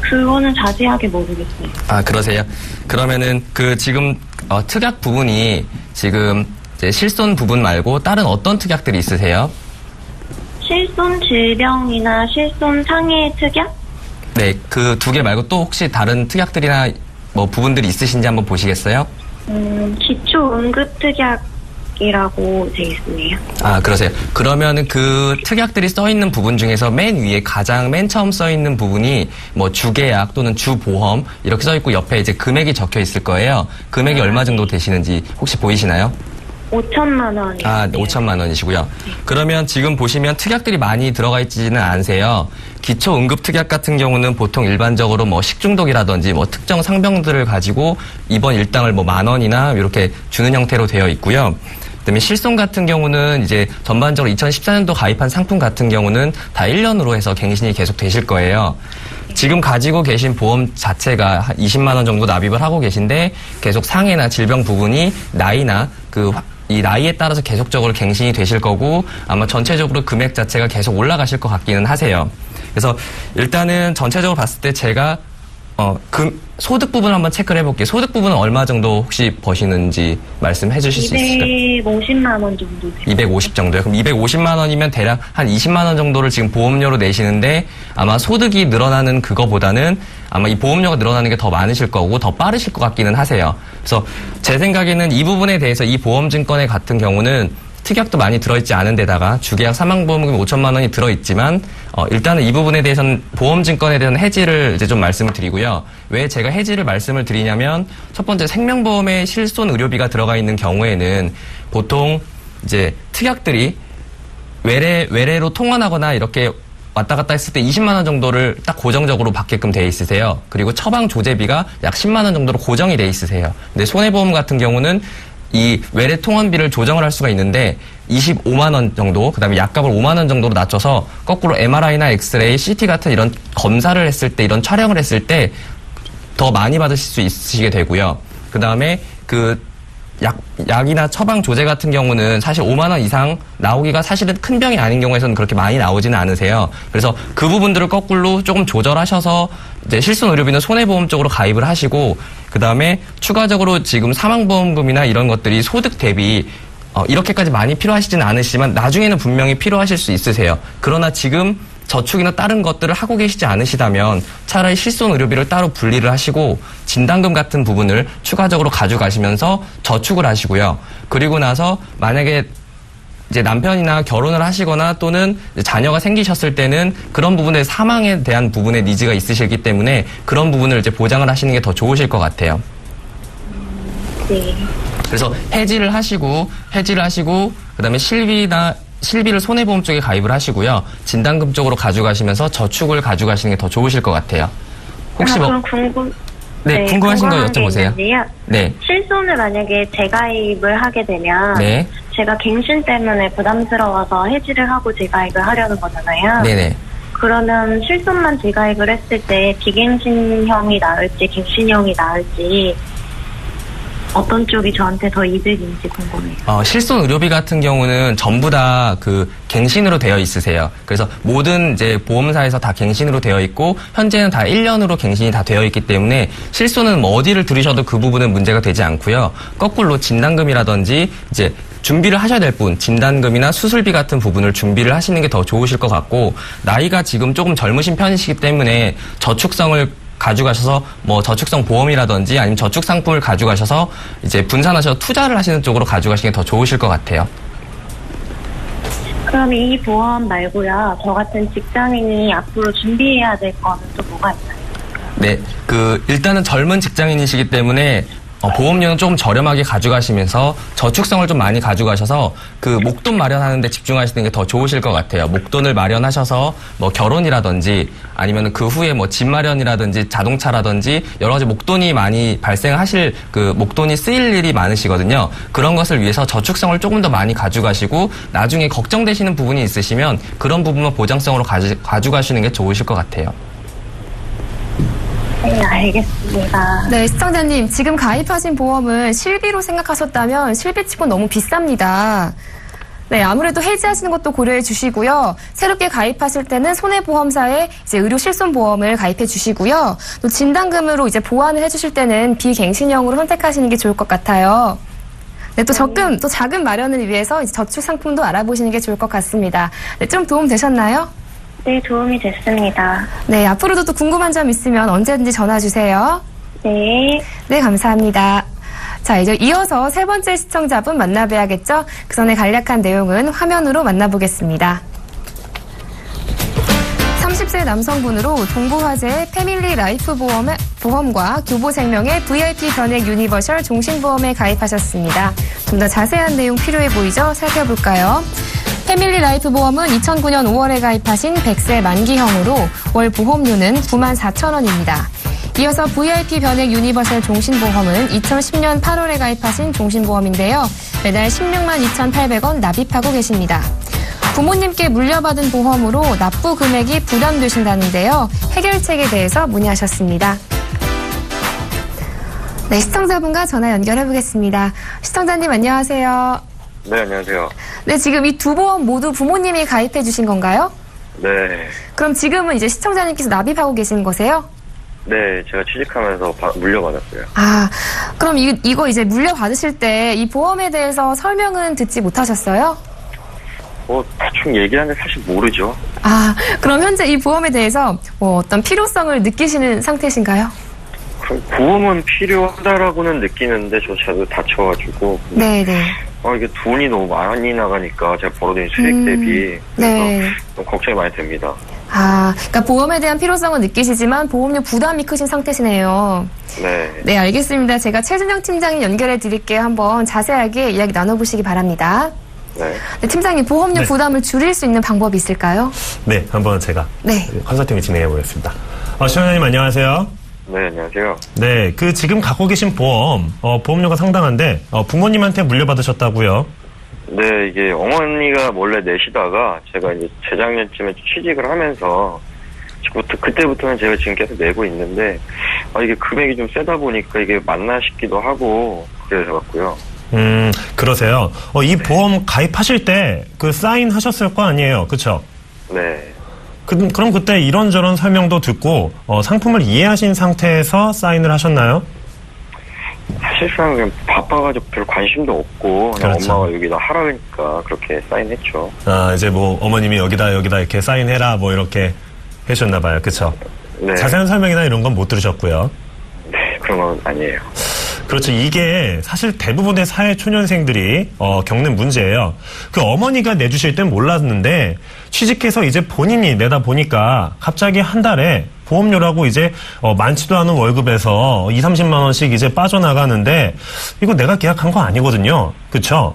F: 그거는 자세하게 모르겠어요.
C: 아, 그러세요? 그러면은 그 지금 특약 부분이 지금 이제 실손 부분 말고 다른 어떤 특약들이 있으세요?
F: 실손 질병이나 실손 상해 특약?
C: 네, 그 두 개 말고 또 혹시 다른 특약들이나 뭐 부분들이 있으신지 한번 보시겠어요?
F: 기초 응급특약이라고 돼 있네요.
C: 아, 그러세요. 그러면은 그 특약들이 써 있는 부분 중에서 맨 위에 가장 맨 처음 써 있는 부분이 뭐 주계약 또는 주보험 이렇게 써 있고 옆에 이제 금액이 적혀 있을 거예요. 금액이 얼마 정도 되시는지 혹시 보이시나요?
F: 5천만 원이요.
C: 아, 네, 5천만 원이시고요. 그러면 지금 보시면 특약들이 많이 들어가 있지는 않으세요. 기초 응급 특약 같은 경우는 보통 일반적으로 뭐 식중독이라든지 뭐 특정 상병들을 가지고 입원 일당을 뭐 10,000원이나 이렇게 주는 형태로 되어 있고요. 그다음에 실손 같은 경우는 이제 전반적으로 2014년도 가입한 상품 같은 경우는 다 1년으로 해서 갱신이 계속 되실 거예요. 지금 가지고 계신 보험 자체가 한 20만 원 정도 납입을 하고 계신데 계속 상해나 질병 부분이 나이나 이 나이에 따라서 계속적으로 갱신이 되실 거고 아마 전체적으로 금액 자체가 계속 올라가실 것 같기는 하세요. 그래서 일단은 전체적으로 봤을 때 제가 소득 부분 한번 체크를 해볼게요. 소득 부분은 얼마 정도 혹시 버시는지 말씀해 주실 수 있을까요?
F: 250만 원 정도.
C: 250 정도요? 그럼 250만 원이면 대략 한 20만 원 정도를 지금 보험료로 내시는데 아마 소득이 늘어나는 그거보다는 아마 이 보험료가 늘어나는 게 더 많으실 거고 더 빠르실 것 같기는 하세요. 그래서 제 생각에는 이 부분에 대해서 이 보험증권에 같은 경우는 특약도 많이 들어있지 않은 데다가 주계약 사망보험금 5천만 원이 들어있지만 일단은 이 부분에 대해서는 보험증권에 대한 해지를 이제 좀 말씀을 드리고요. 왜 제가 해지를 말씀을 드리냐면 첫 번째 생명보험에 실손 의료비가 들어가 있는 경우에는 보통 이제 특약들이 외래로 통원하거나 이렇게 왔다 갔다 했을 때 20만 원 정도를 딱 고정적으로 받게끔 돼 있으세요. 그리고 처방 조제비가 약 10만 원 정도로 고정이 돼 있으세요. 근데 손해보험 같은 경우는 이 외래 통원비를 조정을 할 수가 있는데 25만 원 정도, 그다음에 약값을 5만 원 정도로 낮춰서 거꾸로 MRI나 엑스레이, CT 같은 이런 검사를 했을 때, 이런 촬영을 했을 때 더 많이 받으실 수 있으시게 되고요. 그다음에 약이나 처방 조제 같은 경우는 사실 5만 원 이상 나오기가 사실은 큰 병이 아닌 경우에서는 그렇게 많이 나오지는 않으세요. 그래서 그 부분들을 거꾸로 조금 조절하셔서 이제 실손 의료비는 손해보험 쪽으로 가입을 하시고 그다음에 추가적으로 지금 사망보험금이나 이런 것들이 소득 대비 이렇게까지 많이 필요하시지는 않으시지만 나중에는 분명히 필요하실 수 있으세요. 그러나 지금 저축이나 다른 것들을 하고 계시지 않으시다면 차라리 실손 의료비를 따로 분리를 하시고 진단금 같은 부분을 추가적으로 가져가시면서 저축을 하시고요. 그리고 나서 만약에 이제 남편이나 결혼을 하시거나 또는 자녀가 생기셨을 때는 그런 부분에 사망에 대한 부분에 니즈가 있으시기 때문에 그런 부분을 이제 보장을 하시는 게 더 좋으실 것 같아요.
F: 네.
C: 그래서 해지를 하시고 그다음에 실비를 손해보험 쪽에 가입을 하시고요. 진단금 쪽으로 가져가시면서 저축을 가져가시는 게 더 좋으실 것 같아요. 혹시
F: 그럼
C: 궁금하신 거
F: 궁금한 게
C: 여쭤보세요.
F: 있는데요.
C: 네.
F: 실손을 만약에 재가입을 하게 되면
C: 네.
F: 제가 갱신 때문에 부담스러워서 해지를 하고 재가입을 하려는 거잖아요.
C: 네네.
F: 그러면 실손만 재가입을 했을 때 비갱신형이 나을지 갱신형이 나을지 어떤 쪽이 저한테 더 이득인지 궁금해요.
C: 실손 의료비 같은 경우는 전부 다 갱신으로 되어 있으세요. 그래서 모든 이제 보험사에서 다 갱신으로 되어 있고 현재는 다 1년으로 갱신이 다 되어 있기 때문에 실손은 뭐 어디를 들으셔도 그 부분은 문제가 되지 않고요. 거꾸로 진단금이라든지 이제 준비를 하셔야 될 분, 진단금이나 수술비 같은 부분을 준비를 하시는 게 더 좋으실 것 같고 나이가 지금 조금 젊으신 편이시기 때문에 저축성을 가져가셔서 뭐 저축성 보험이라든지 아니면 저축 상품을 가져가셔서 이제 분산하셔서 투자를 하시는 쪽으로 가져가시는 게 더 좋으실 것 같아요.
F: 그럼 이 보험 말고요. 저 같은 직장인이 앞으로 준비해야 될 거는 또 뭐가 있나요?
C: 네, 일단은 젊은 직장인이시기 때문에 보험료는 조금 저렴하게 가져가시면서 저축성을 좀 많이 가져가셔서 목돈 마련하는 데 집중하시는 게 더 좋으실 것 같아요. 목돈을 마련하셔서 뭐 결혼이라든지 아니면 그 후에 뭐 집 마련이라든지 자동차라든지 여러 가지 목돈이 많이 발생하실 목돈이 쓰일 일이 많으시거든요. 그런 것을 위해서 저축성을 조금 더 많이 가져가시고 나중에 걱정되시는 부분이 있으시면 그런 부분만 보장성으로 가져가시는 게 좋으실 것 같아요.
F: 네, 알겠습니다.
B: 네, 시청자님, 지금 가입하신 보험을 실비로 생각하셨다면 실비치고 너무 비쌉니다. 네, 아무래도 해지하시는 것도 고려해 주시고요. 새롭게 가입하실 때는 손해보험사에 이제 의료 실손보험을 가입해 주시고요. 또 진단금으로 이제 보완을 해 주실 때는 비갱신형으로 선택하시는 게 좋을 것 같아요. 네, 또 자금 마련을 위해서 이제 저축 상품도 알아보시는 게 좋을 것 같습니다. 네, 좀 도움 되셨나요?
F: 네, 도움이 됐습니다.
B: 네, 앞으로도 또 궁금한 점 있으면 언제든지 전화 주세요.
F: 네.
B: 네, 감사합니다. 자, 이제 이어서 세 번째 시청자분 만나봐야겠죠? 그 전에 간략한 내용은 화면으로 만나보겠습니다. 30세 남성분으로 동부화재의 패밀리 라이프 보험과 교보생명의 VIP 변액 유니버셜 종신보험에 가입하셨습니다. 좀 더 자세한 내용 필요해 보이죠? 살펴볼까요? 패밀리 라이프 보험은 2009년 5월에 가입하신 100세 만기형으로 월 보험료는 94,000원입니다. 이어서 VIP 변액 유니버셜 종신보험은 2010년 8월에 가입하신 종신보험인데요. 매달 16만 2,800원 납입하고 계십니다. 부모님께 물려받은 보험으로 납부 금액이 부담되신다는데요. 해결책에 대해서 문의하셨습니다. 네, 시청자분과 전화 연결해 보겠습니다. 시청자님 안녕하세요.
G: 네, 안녕하세요.
B: 네, 지금 이 두 보험 모두 부모님이 가입해 주신 건가요?
G: 네.
B: 그럼 지금은 이제 시청자님께서 납입하고 계신 거세요?
G: 네, 제가 취직하면서 물려받았어요.
B: 아, 그럼 이거 이제 물려받으실 때 이 보험에 대해서 설명은 듣지 못하셨어요?
G: 대충 얘기하는데 사실 모르죠.
B: 아, 그럼 현재 이 보험에 대해서 어떤 필요성을 느끼시는 상태신가요?
G: 그럼 보험은 필요하다라고는 느끼는데 저도 다쳐가지고.
B: 네네.
G: 이게 돈이 너무 많이 나가니까 제가 벌어들인 수익 대비. 그래서
B: 네.
G: 좀 걱정이 많이 됩니다.
B: 아, 그러니까 보험에 대한 필요성은 느끼시지만 보험료 부담이 크신 상태시네요.
G: 네.
B: 네, 알겠습니다. 제가 최준영 팀장님 연결해 드릴게요. 한번 자세하게 이야기 나눠보시기 바랍니다.
G: 네.
B: 네, 팀장님, 보험료
D: 네.
B: 부담을 줄일 수 있는 방법이 있을까요?
D: 네, 한번 제가
B: 네.
D: 컨설팅을 진행해 보겠습니다. 시청자님 안녕하세요.
G: 네, 안녕하세요.
D: 네, 그 지금 갖고 계신 보험, 보험료가 상당한데 부모님한테 물려받으셨다고요?
G: 네, 이게 어머니가 몰래 내시다가 제가 이제 재작년쯤에 취직을 하면서 그때부터는 제가 지금 계속 내고 있는데 이게 금액이 좀 세다 보니까 이게 맞나 싶기도 하고 그래서 갖고요.
D: 그러세요. 이 보험 가입하실 때 그 사인 하셨을 거 아니에요, 그렇죠?
G: 네.
D: 그럼 그때 이런저런 설명도 듣고 상품을 이해하신 상태에서 사인을 하셨나요?
G: 사실상 그냥 바빠가지고 별 관심도 없고 그냥
D: 그렇죠.
G: 엄마가 여기다 하라니까 그렇게 사인했죠.
D: 이제 뭐 어머님이 여기다 이렇게 사인해라 뭐 이렇게 해주셨나 봐요, 그렇죠?
G: 네.
D: 자세한 설명이나 이런 건 못 들으셨고요.
G: 네, 그런 건 아니에요.
D: 그렇죠. 이게 사실 대부분의 사회 초년생들이 겪는 문제예요. 그 어머니가 내주실 땐 몰랐는데 취직해서 이제 본인이 내다 보니까 갑자기 한 달에 보험료라고 이제 많지도 않은 월급에서 20-30만 원씩 이제 빠져나가는데 이거 내가 계약한 거 아니거든요. 그렇죠?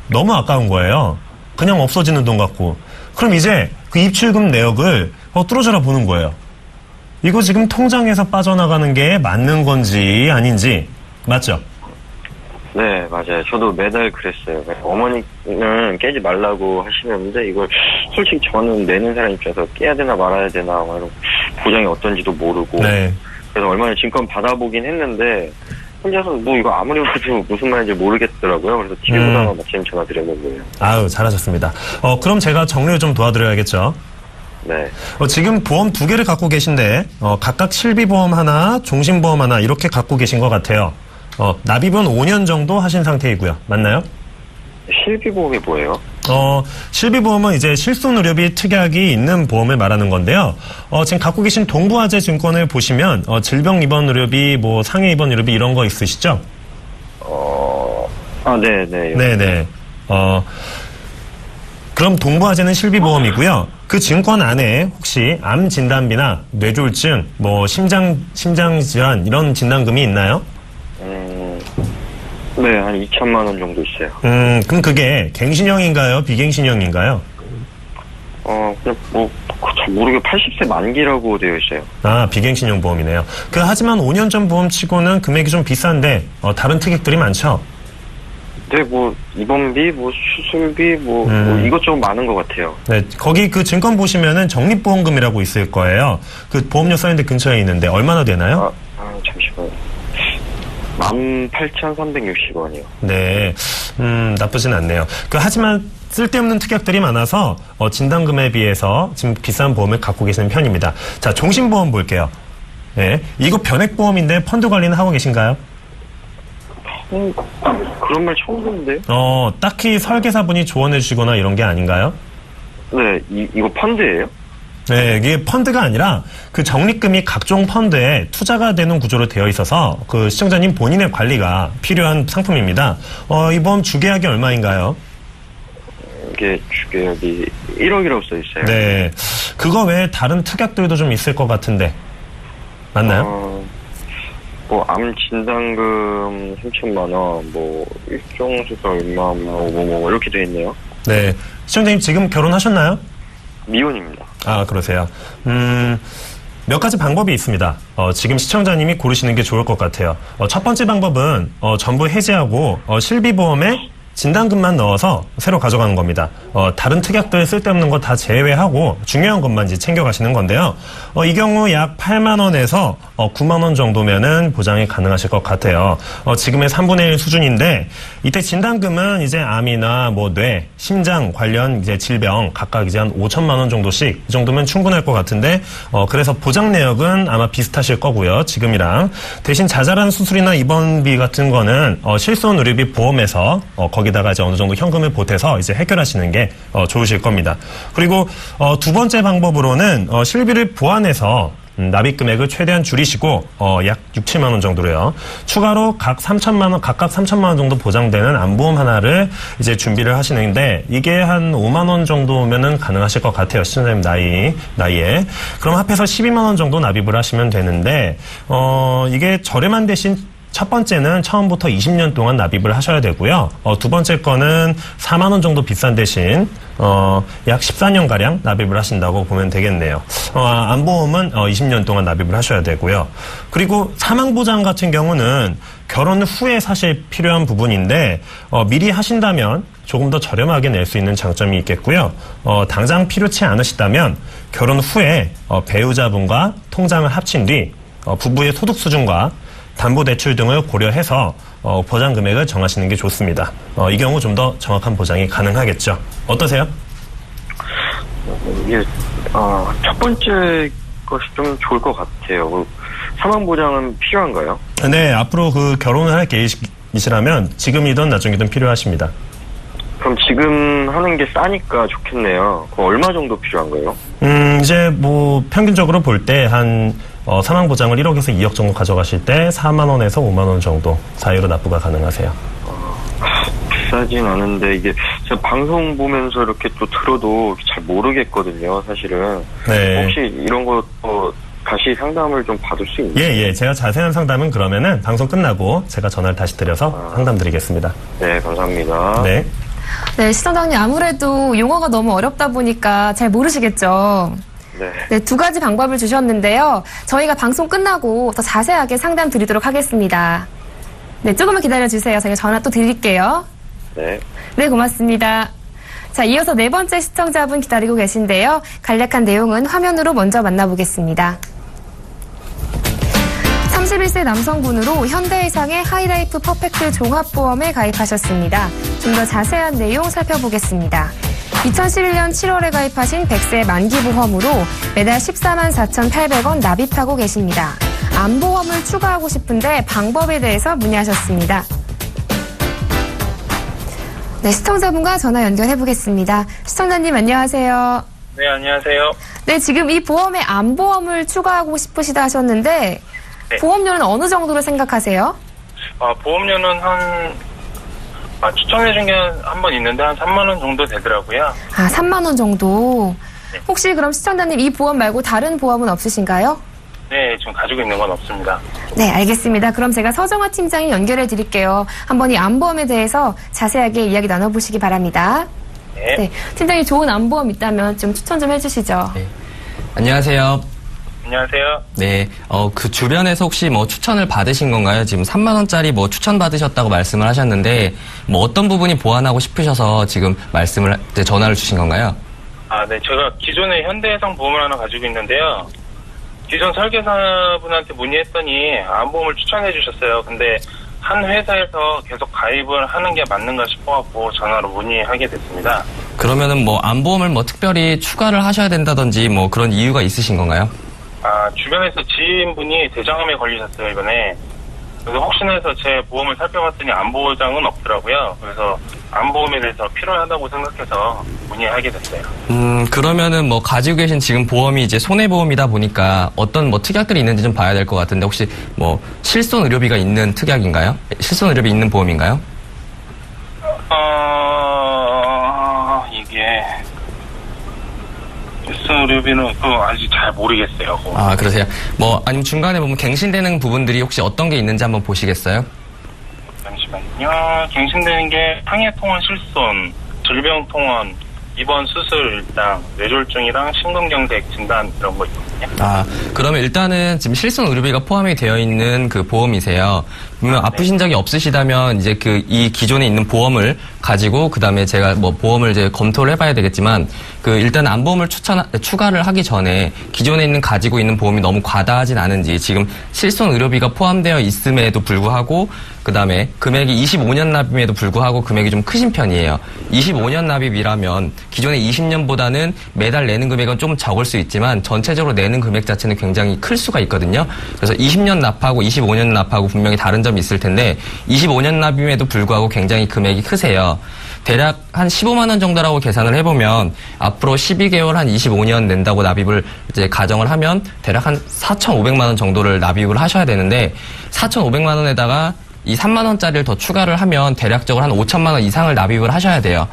D: 너무 아까운 거예요. 그냥 없어지는 돈 같고. 그럼 이제 그 입출금 내역을 뚫어져라 보는 거예요. 이거 지금 통장에서 빠져나가는 게 맞는 건지 아닌지. 맞죠?
G: 네, 맞아요. 저도 매달 그랬어요. 어머니는 깨지 말라고 하시는데 이걸 솔직히 저는 내는 사람 입장에서 깨야 되나 말아야 되나 뭐 이런 보장이 어떤지도 모르고
D: 네.
G: 그래서 얼마나 진건 받아보긴 했는데 혼자서 뭐 이거 아무리 봐도 무슨 말인지 모르겠더라고요. 그래서 TV 보다가 마침 전화 드려본 거예요.
D: 아유, 잘하셨습니다. 그럼 제가 정리를 좀 도와드려야겠죠?
G: 네.
D: 지금 보험 2개를 갖고 계신데 각각 실비보험 하나, 종신보험 하나 이렇게 갖고 계신 것 같아요. 납입은 5년 정도 하신 상태이고요. 맞나요?
G: 실비보험이 뭐예요?
D: 실비보험은 이제 실손의료비 특약이 있는 보험을 말하는 건데요. 지금 갖고 계신 동부화재 증권을 보시면 질병 입원 의료비, 뭐 상해 입원 의료비 이런 거 있으시죠?
G: 네네.
D: 네네. 그럼 동부화재는 실비보험이고요. 그 증권 안에 혹시 암 진단비나 뇌졸중, 뭐 심장 질환 이런 진단금이 있나요?
G: 네, 한 2천만 원 정도 있어요.
D: 그럼 그게 갱신형인가요? 비갱신형인가요?
G: 그냥 잘 모르게 80세 만기라고 되어 있어요.
D: 비갱신형 보험이네요. 하지만 5년 전 보험치고는 금액이 좀 비싼데 다른 특약들이 많죠?
G: 네, 입원비, 수술비, 이것저것 많은 것 같아요.
D: 네, 거기 그 증권 보시면은 적립보험금이라고 있을 거예요. 그 보험료 써있는데 근처에 있는데 얼마나 되나요?
G: 잠시만요. 18,360원이요.
D: 네, 나쁘진 않네요. 하지만 쓸데없는 특약들이 많아서 진단금에 비해서 지금 비싼 보험을 갖고 계시는 편입니다. 자, 종신보험 볼게요. 네, 이거 변액보험인데 펀드 관리는 하고 계신가요?
G: 그런 말 처음 듣는데요?
D: 딱히 설계사분이 조언해 주시거나 이런 게 아닌가요?
G: 네, 이거 펀드예요?
D: 네, 이게 펀드가 아니라 그 적립금이 각종 펀드에 투자가 되는 구조로 되어 있어서 그 시청자님 본인의 관리가 필요한 상품입니다. 이 보험 주계약이 얼마인가요?
G: 이게 주계약이 1억이라고 써 있어요.
D: 네, 그거 외에 다른 특약들도 좀 있을 것 같은데 맞나요?
G: 뭐 암 진단금 3천만 원, 뭐 일종 수술 얼마, 뭐 이렇게 돼 있네요.
D: 네, 시청자님 지금 결혼하셨나요?
G: 미혼입니다.
D: 아, 그러세요. 몇 가지 방법이 있습니다. 지금 시청자님이 고르시는 게 좋을 것 같아요. 첫 번째 방법은 전부 해지하고 실비보험에 진단금만 넣어서 새로 가져가는 겁니다. 다른 특약들 쓸데없는 거 다 제외하고 중요한 것만 이제 챙겨가시는 건데요. 이 경우 약 8만 원에서 9만 원 정도면은 보장이 가능하실 것 같아요. 지금의 3분의 1 수준인데 이때 진단금은 이제 암이나 뭐 뇌, 심장 관련 이제 질병 각각 이제 한 5천만 원 정도씩 이 정도면 충분할 것 같은데 그래서 보장 내역은 아마 비슷하실 거고요. 지금이랑 대신 자잘한 수술이나 입원비 같은 거는 실손 의료비 보험에서 거기다가 이제 어느 정도 현금을 보태서 이제 해결하시는 게 좋으실 겁니다. 그리고 두 번째 방법으로는 실비를 보완해서 납입 금액을 최대한 줄이시고 약 6, 7만 원 정도로요. 추가로 각각 3천만 원 정도 보장되는 암보험 하나를 이제 준비를 하시는데 이게 한 5만 원 정도면은 가능하실 것 같아요. 시청자님 나이에. 그럼 합해서 12만 원 정도 납입을 하시면 되는데 이게 저렴한 대신 첫 번째는 처음부터 20년 동안 납입을 하셔야 되고요. 두 번째 거는 4만 원 정도 비싼 대신 약 14년가량 납입을 하신다고 보면 되겠네요. 암보험은 20년 동안 납입을 하셔야 되고요. 그리고 사망보장 같은 경우는 결혼 후에 사실 필요한 부분인데 미리 하신다면 조금 더 저렴하게 낼 수 있는 장점이 있겠고요. 당장 필요치 않으시다면 결혼 후에 배우자분과 통장을 합친 뒤 부부의 소득 수준과 담보대출 등을 고려해서 보장 금액을 정하시는 게 좋습니다. 이 경우 좀 더 정확한 보장이 가능하겠죠. 어떠세요?
G: 이게 첫 번째 것이 좀 좋을 것 같아요. 사망보장은 필요한가요?
D: 네, 앞으로 그 결혼을 할 계획이시라면 지금이든 나중이든 필요하십니다.
G: 그럼 지금 하는 게 싸니까 좋겠네요. 그럼 얼마 정도 필요한가요?
D: 이제 뭐 평균적으로 볼 때 한 사망보장을 1억에서 2억 정도 가져가실 때 4만 원에서 5만 원 정도 사이로 납부가 가능하세요.
G: 비싸진 않은데 이게 제가 방송 보면서 이렇게 또 들어도 잘 모르겠거든요, 사실은.
D: 네.
G: 혹시 이런 거 다시 상담을 좀 받을 수 있나요?
D: 예. 제가 자세한 상담은 그러면은 방송 끝나고 제가 전화를 다시 드려서 상담 드리겠습니다.
G: 네, 감사합니다.
D: 네.
B: 네, 시청자님 아무래도 용어가 너무 어렵다 보니까 잘 모르시겠죠? 네, 두 가지 방법을 주셨는데요. 저희가 방송 끝나고 더 자세하게 상담 드리도록 하겠습니다. 네, 조금만 기다려주세요. 저희가 전화 또 드릴게요.
G: 네.
B: 네, 고맙습니다. 자, 이어서 네 번째 시청자분 기다리고 계신데요. 간략한 내용은 화면으로 먼저 만나보겠습니다. 31세 남성분으로 현대해상의 하이라이프 퍼펙트 종합보험에 가입하셨습니다. 좀 더 자세한 내용 살펴보겠습니다. 2011년 7월에 가입하신 100세 만기보험으로 매달 14만 4,800원 납입하고 계십니다. 암보험을 추가하고 싶은데 방법에 대해서 문의하셨습니다. 네, 시청자분과 전화 연결해보겠습니다. 시청자님 안녕하세요.
H: 네, 안녕하세요.
B: 네, 지금 이 보험에 암보험을 추가하고 싶으시다 하셨는데
H: 네.
B: 보험료는 어느 정도로 생각하세요?
H: 보험료는 추천해준 게 한 번 있는데 한 3만 원 정도 되더라고요.
B: 3만 원 정도.
H: 네.
B: 혹시 그럼 시청자님 이 보험 말고 다른 보험은 없으신가요?
H: 네, 지금 가지고 있는 건 없습니다.
B: 네, 알겠습니다. 그럼 제가 서정화 팀장님 연결해 드릴게요. 한번 이 암보험에 대해서 자세하게 이야기 나눠보시기 바랍니다.
H: 네.
B: 네, 팀장님 좋은 암보험 있다면 좀 추천 좀 해주시죠.
C: 네. 안녕하세요.
H: 안녕하세요.
C: 네, 그 주변에서 혹시 뭐 추천을 받으신 건가요? 지금 3만 원짜리 뭐 추천 받으셨다고 말씀을 하셨는데 뭐 어떤 부분이 보완하고 싶으셔서 지금 전화를 주신 건가요?
H: 네, 제가 기존에 현대해상 보험을 하나 가지고 있는데요. 기존 설계사분한테 문의했더니 암보험을 추천해 주셨어요. 근데 한 회사에서 계속 가입을 하는 게 맞는가 싶어갖고 전화로 문의하게 됐습니다.
C: 그러면은 뭐 암보험을 뭐 특별히 추가를 하셔야 된다든지 뭐 그런 이유가 있으신 건가요?
H: 주변에서 지인분이 대장암에 걸리셨어요, 이번에. 그래서 혹시나 해서 제 보험을 살펴봤더니 암보장은 없더라고요. 그래서 암보험에 대해서 필요하다고 생각해서 문의하게 됐어요.
C: 그러면은 뭐 가지고 계신 지금 보험이 이제 손해보험이다 보니까 어떤 뭐 특약들이 있는지 좀 봐야 될 것 같은데 혹시 뭐 실손 의료비가 있는 특약인가요? 실손 의료비 있는 보험인가요?
H: 이게 실손 의료비는 그거 아직 잘 모르겠어요. 그거.
C: 아, 그러세요? 뭐 아니면 중간에 보면 갱신되는 부분들이 혹시 어떤 게 있는지 한번 보시겠어요?
H: 잠시만요. 갱신되는 게 항해통원 실손, 질병통원, 입원 수술당, 뇌졸중이랑 심근경색 진단 이런 거 있거든요.
C: 아, 그러면 일단은 지금 실손 의료비가 포함이 되어 있는 그 보험이세요. 그러면 아프신 적이 없으시다면 이제 이 기존에 있는 보험을 가지고 그다음에 제가 뭐 보험을 이제 검토를 해봐야 되겠지만 일단 안보험을 추가를 하기 전에 기존에 가지고 있는 보험이 너무 과다하진 않은지 지금 실손 의료비가 포함되어 있음에도 불구하고 그다음에 금액이 25년 납입에도 불구하고 금액이 좀 크신 편이에요. 25년 납입이라면 기존의 20년보다는 매달 내는 금액은 좀 적을 수 있지만 전체적으로 내는 금액 자체는 굉장히 클 수가 있거든요. 그래서 20년 납하고 25년 납하고 분명히 다른 점이 있을 텐데 25년 납임에도 불구하고 굉장히 금액이 크세요. 대략 한 15만 원 정도라고 계산을 해보면 앞으로 12개월 한 25년 낸다고 납입을 이제 가정을 하면 대략 한 4,500만 원 정도를 납입을 하셔야 되는데 4,500만 원에다가 이 3만 원짜리를 더 추가를 하면 대략적으로 한 5천만 원 이상을 납입을 하셔야 돼요.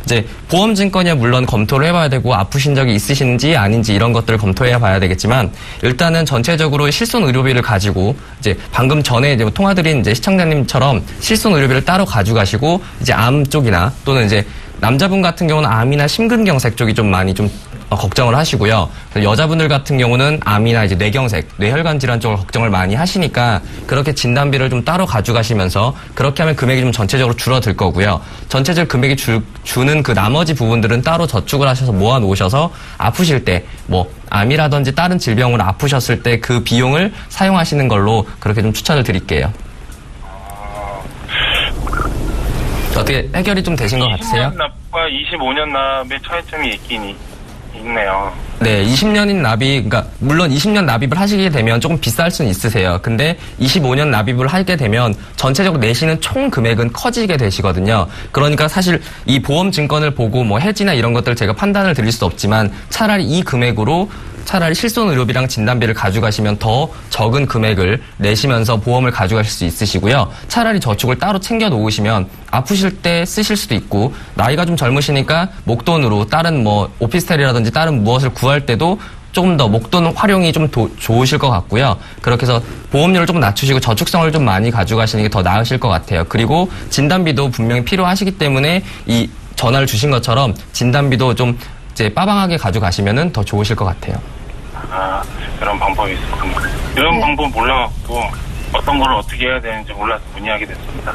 C: 이제 보험증권이야 물론 검토를 해봐야 되고 아프신 적이 있으신지 아닌지 이런 것들을 검토해 봐야 되겠지만 일단은 전체적으로 실손 의료비를 가지고 이제 방금 전에 이제 통화드린 이제 시청자님처럼 실손 의료비를 따로 가져가시고 이제 암 쪽이나 또는 이제 남자분 같은 경우는 암이나 심근경색 쪽이 좀 많이 좀 걱정을 하시고요. 여자분들 같은 경우는 암이나 이제 뇌경색, 뇌혈관 질환 쪽을 걱정을 많이 하시니까 그렇게 진단비를 좀 따로 가져가시면서 그렇게 하면 금액이 좀 전체적으로 줄어들 거고요. 전체적 금액이 주는 그 나머지 부분들은 따로 저축을 하셔서 모아 놓으셔서 아프실 때 뭐 암이라든지 다른 질병으로 아프셨을 때 그 비용을 사용하시는 걸로 그렇게 좀 추천을 드릴게요. 어떻게 해결이 좀 되신 것 같으세요?
H: 20년 납과 25년 납의 차이점이 있긴 있네요.
C: 네, 20년인 납입, 그러니까 물론 20년 납입을 하시게 되면 조금 비쌀 수는 있으세요. 근데 25년 납입을 하게 되면 전체적으로 내시는 총 금액은 커지게 되시거든요. 그러니까 사실 이 보험 증권을 보고 뭐 해지나 이런 것들 제가 판단을 드릴 수 없지만 차라리 이 금액으로 차라리 실손 의료비랑 진단비를 가져가시면 더 적은 금액을 내시면서 보험을 가져가실 수 있으시고요. 차라리 저축을 따로 챙겨 놓으시면 아프실 때 쓰실 수도 있고 나이가 좀 젊으시니까 목돈으로 다른 뭐 오피스텔이라든지 다른 무엇을 구할 때도 조금 더 목돈 활용이 좀 좋으실 것 같고요. 그렇게 해서 보험료를 조금 낮추시고 저축성을 좀 많이 가져가시는 게 더 나으실 것 같아요. 그리고 진단비도 분명히 필요하시기 때문에 이 전화를 주신 것처럼 진단비도 좀 이제 빠방하게 가져가시면은 더 좋으실 것 같아요.
H: 아, 이런 방법이 있었군요. 이런 방법 몰라갖고 어떤 걸 어떻게 해야 되는지 몰라서 문의하게 됐습니다.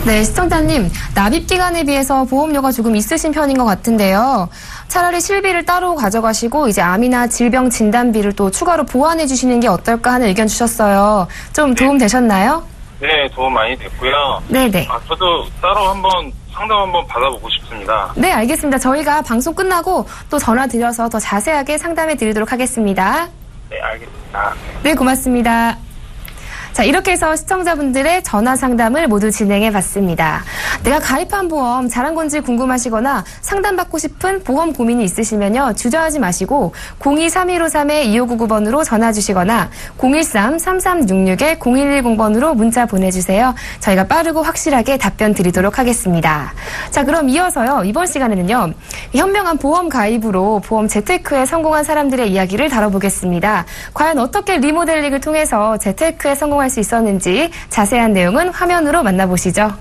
B: 네, 시청자님, 납입 기간에 비해서 보험료가 조금 있으신 편인 것 같은데요. 차라리 실비를 따로 가져가시고 이제 암이나 질병 진단비를 또 추가로 보완해 주시는 게 어떨까 하는 의견 주셨어요. 좀 도움 되셨나요?
H: 네, 도움 많이 됐고요.
B: 네네.
H: 저도 따로 한번 상담 한번 받아보고 싶습니다.
B: 네, 알겠습니다. 저희가 방송 끝나고 또 전화 드려서 더 자세하게 상담해 드리도록 하겠습니다.
H: 네, 알겠습니다.
B: 네, 고맙습니다. 자, 이렇게 해서 시청자분들의 전화 상담을 모두 진행해 봤습니다. 내가 가입한 보험 잘한 건지 궁금하시거나 상담받고 싶은 보험 고민이 있으시면요, 주저하지 마시고 023153-2599번으로 전화 주시거나 013-3366-0110번으로 문자 보내주세요. 저희가 빠르고 확실하게 답변 드리도록 하겠습니다. 자, 그럼 이어서요, 이번 시간에는요, 현명한 보험 가입으로 보험 재테크에 성공한 사람들의 이야기를 다뤄보겠습니다. 과연 어떻게 리모델링을 통해서 재테크에 성공할 수 있었는지 자세한 내용은 화면으로 만나보시죠.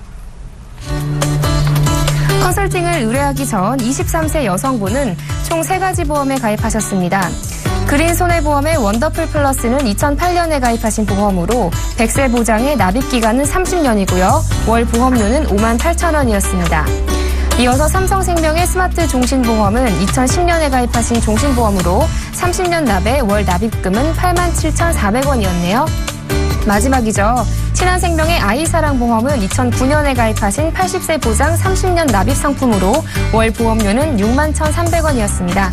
B: 컨설팅을 의뢰하기 전 23세 여성분은 총 3가지 보험에 가입하셨습니다. 그린 손해보험의 원더풀 플러스는 2008년에 가입하신 보험으로 100세 보장의 납입기간은 30년이고요. 월 보험료는 58,000원이었습니다. 이어서 삼성생명의 스마트 종신보험은 2010년에 가입하신 종신보험으로 30년 납에 월 납입금은 87,400원이었네요. 마지막이죠. 신한생명의 아이사랑보험은 2009년에 가입하신 80세 보장 30년 납입 상품으로 월 보험료는 61,300원이었습니다.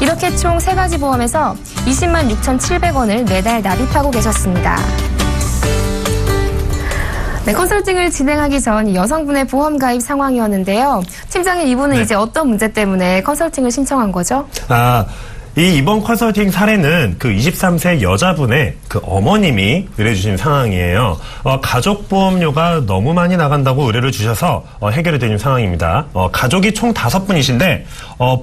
B: 이렇게 총 3가지 보험에서 206,700원을 매달 납입하고 계셨습니다. 네, 컨설팅을 진행하기 전 여성분의 보험 가입 상황이었는데요. 팀장님, 이분은
D: 네.
B: 이제 어떤 문제 때문에 컨설팅을 신청한 거죠?
D: 이번 컨설팅 사례는 그 23세 여자분의 그 어머님이 의뢰주신 상황이에요. 가족보험료가 너무 많이 나간다고 의뢰를 주셔서 해결이 되는 상황입니다. 가족이 총 5분이신데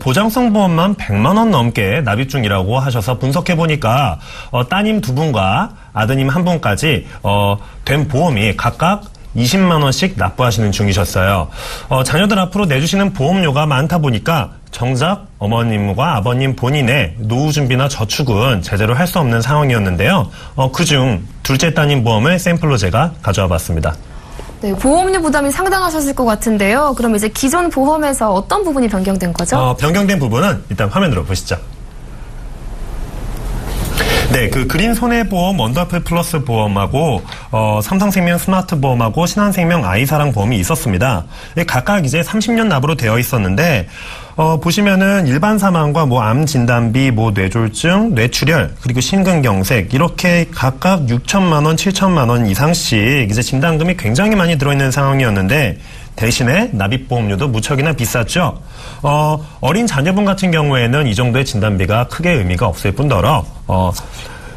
D: 보장성 보험만 100만 원 넘게 납입 중이라고 하셔서 분석해보니까 따님 2분과 아드님 1분까지 된 보험이 각각 20만 원씩 납부하시는 중이셨어요. 자녀들 앞으로 내주시는 보험료가 많다 보니까 정작 어머님과 아버님 본인의 노후 준비나 저축은 제대로 할 수 없는 상황이었는데요. 그중 둘째 따님 보험을 샘플로 제가 가져와 봤습니다.
B: 네, 보험료 부담이 상당하셨을 것 같은데요. 그럼 이제 기존 보험에서 어떤 부분이 변경된 거죠?
D: 변경된 부분은 일단 화면으로 보시죠. 네, 그 그린 손해보험 원더풀 플러스 보험하고 삼성생명 스마트 보험하고 신한생명 아이사랑 보험이 있었습니다. 각각 이제 30년 납으로 되어 있었는데 보시면은 일반 사망과 암 진단비, 뇌졸중, 뇌출혈, 그리고 심근경색 이렇게 각각 6천만 원, 7천만 원 이상씩 이제 진단금이 굉장히 많이 들어있는 상황이었는데 대신에 납입보험료도 무척이나 비쌌죠. 어린 자녀분 같은 경우에는 이 정도의 진단비가 크게 의미가 없을 뿐더러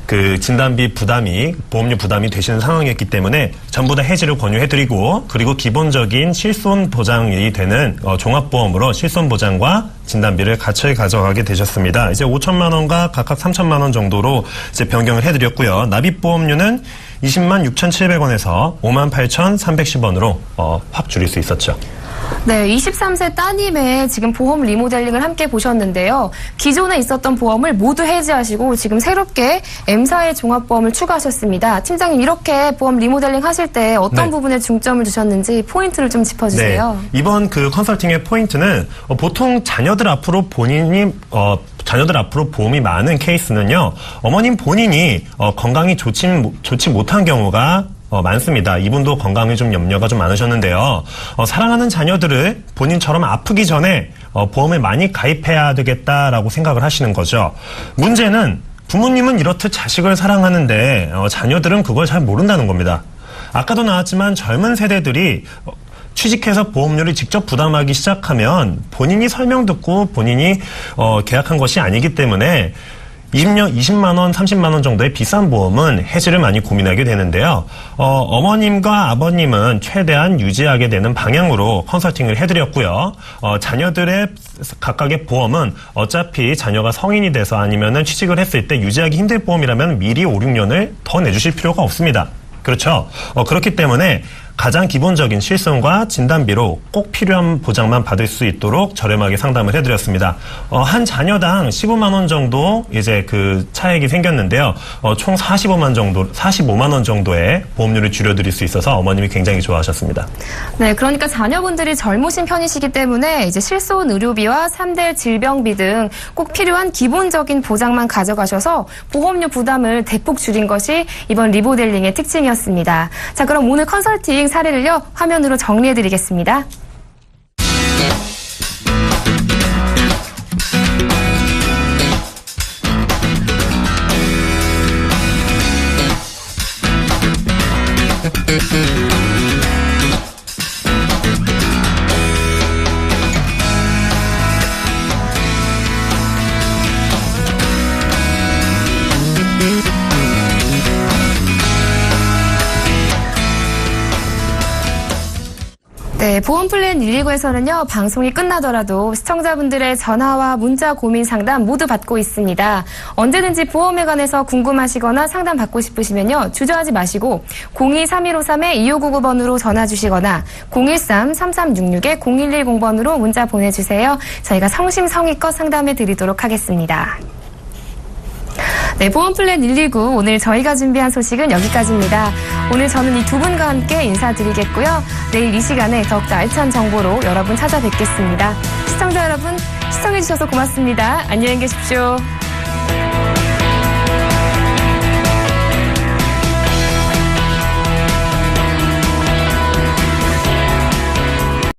D: 그 진단비 부담이 보험료 부담이 되시는 상황이었기 때문에 전부 다 해지를 권유해드리고 그리고 기본적인 실손 보장이 되는 종합보험으로 실손 보장과 진단비를 같이 가져가게 되셨습니다. 이제 5천만 원과 각각 3천만 원 정도로 이제 변경을 해드렸고요. 납입보험료는 20만 6,700원에서 58,310원으로 확 줄일 수 있었죠.
B: 네, 23세 따님의 지금 보험 리모델링을 함께 보셨는데요. 기존에 있었던 보험을 모두 해지하시고 지금 새롭게 M사의 종합보험을 추가하셨습니다. 팀장님, 이렇게 보험 리모델링 하실 때 어떤
D: 네.
B: 부분에 중점을 두셨는지 포인트를 좀 짚어주세요.
D: 네, 이번 그 컨설팅의 포인트는 보통 자녀들 앞으로 보험이 많은 케이스는요. 어머님 본인이 건강이 좋지 못한 경우가 많습니다. 이분도 건강에 좀 염려가 좀 많으셨는데요. 사랑하는 자녀들을 본인처럼 아프기 전에 보험을 많이 가입해야 되겠다라고 생각을 하시는 거죠. 문제는 부모님은 이렇듯 자식을 사랑하는데 자녀들은 그걸 잘 모른다는 겁니다. 아까도 나왔지만 젊은 세대들이 취직해서 보험료를 직접 부담하기 시작하면 본인이 설명 듣고 본인이 계약한 것이 아니기 때문에 20만 원, 30만 원 정도의 비싼 보험은 해지를 많이 고민하게 되는데요. 어머님과 아버님은 최대한 유지하게 되는 방향으로 컨설팅을 해드렸고요. 자녀들의 각각의 보험은 어차피 자녀가 성인이 돼서 아니면은 취직을 했을 때 유지하기 힘들 보험이라면 미리 5, 6년을 더 내주실 필요가 없습니다. 그렇죠. 그렇기 때문에 가장 기본적인 실손과 진단비로 꼭 필요한 보장만 받을 수 있도록 저렴하게 상담을 해드렸습니다. 한 자녀당 15만 원 정도 이제 그 차액이 생겼는데요. 총 45만 원 정도의 보험료를 줄여드릴 수 있어서 어머님이 굉장히 좋아하셨습니다.
B: 네, 그러니까 자녀분들이 젊으신 편이시기 때문에 이제 실손 의료비와 3대 질병비 등 꼭 필요한 기본적인 보장만 가져가셔서 보험료 부담을 대폭 줄인 것이 이번 리모델링의 특징이었습니다. 자, 그럼 오늘 컨설팅 사례를요, 화면으로 정리해드리겠습니다. 네, 보험플랜 119에서는요, 방송이 끝나더라도 시청자분들의 전화와 문자 고민 상담 모두 받고 있습니다. 언제든지 보험에 관해서 궁금하시거나 상담 받고 싶으시면요, 주저하지 마시고 02-3153-2599번으로 전화 주시거나 013-3366-0110번으로 문자 보내주세요. 저희가 성심성의껏 상담해 드리도록 하겠습니다. 네, 보험플랜 119 오늘 저희가 준비한 소식은 여기까지입니다. 오늘 저는 이 두 분과 함께 인사드리겠고요. 내일 이 시간에 더욱더 알찬 정보로 여러분 찾아뵙겠습니다. 시청자 여러분, 시청해주셔서 고맙습니다. 안녕히 계십시오.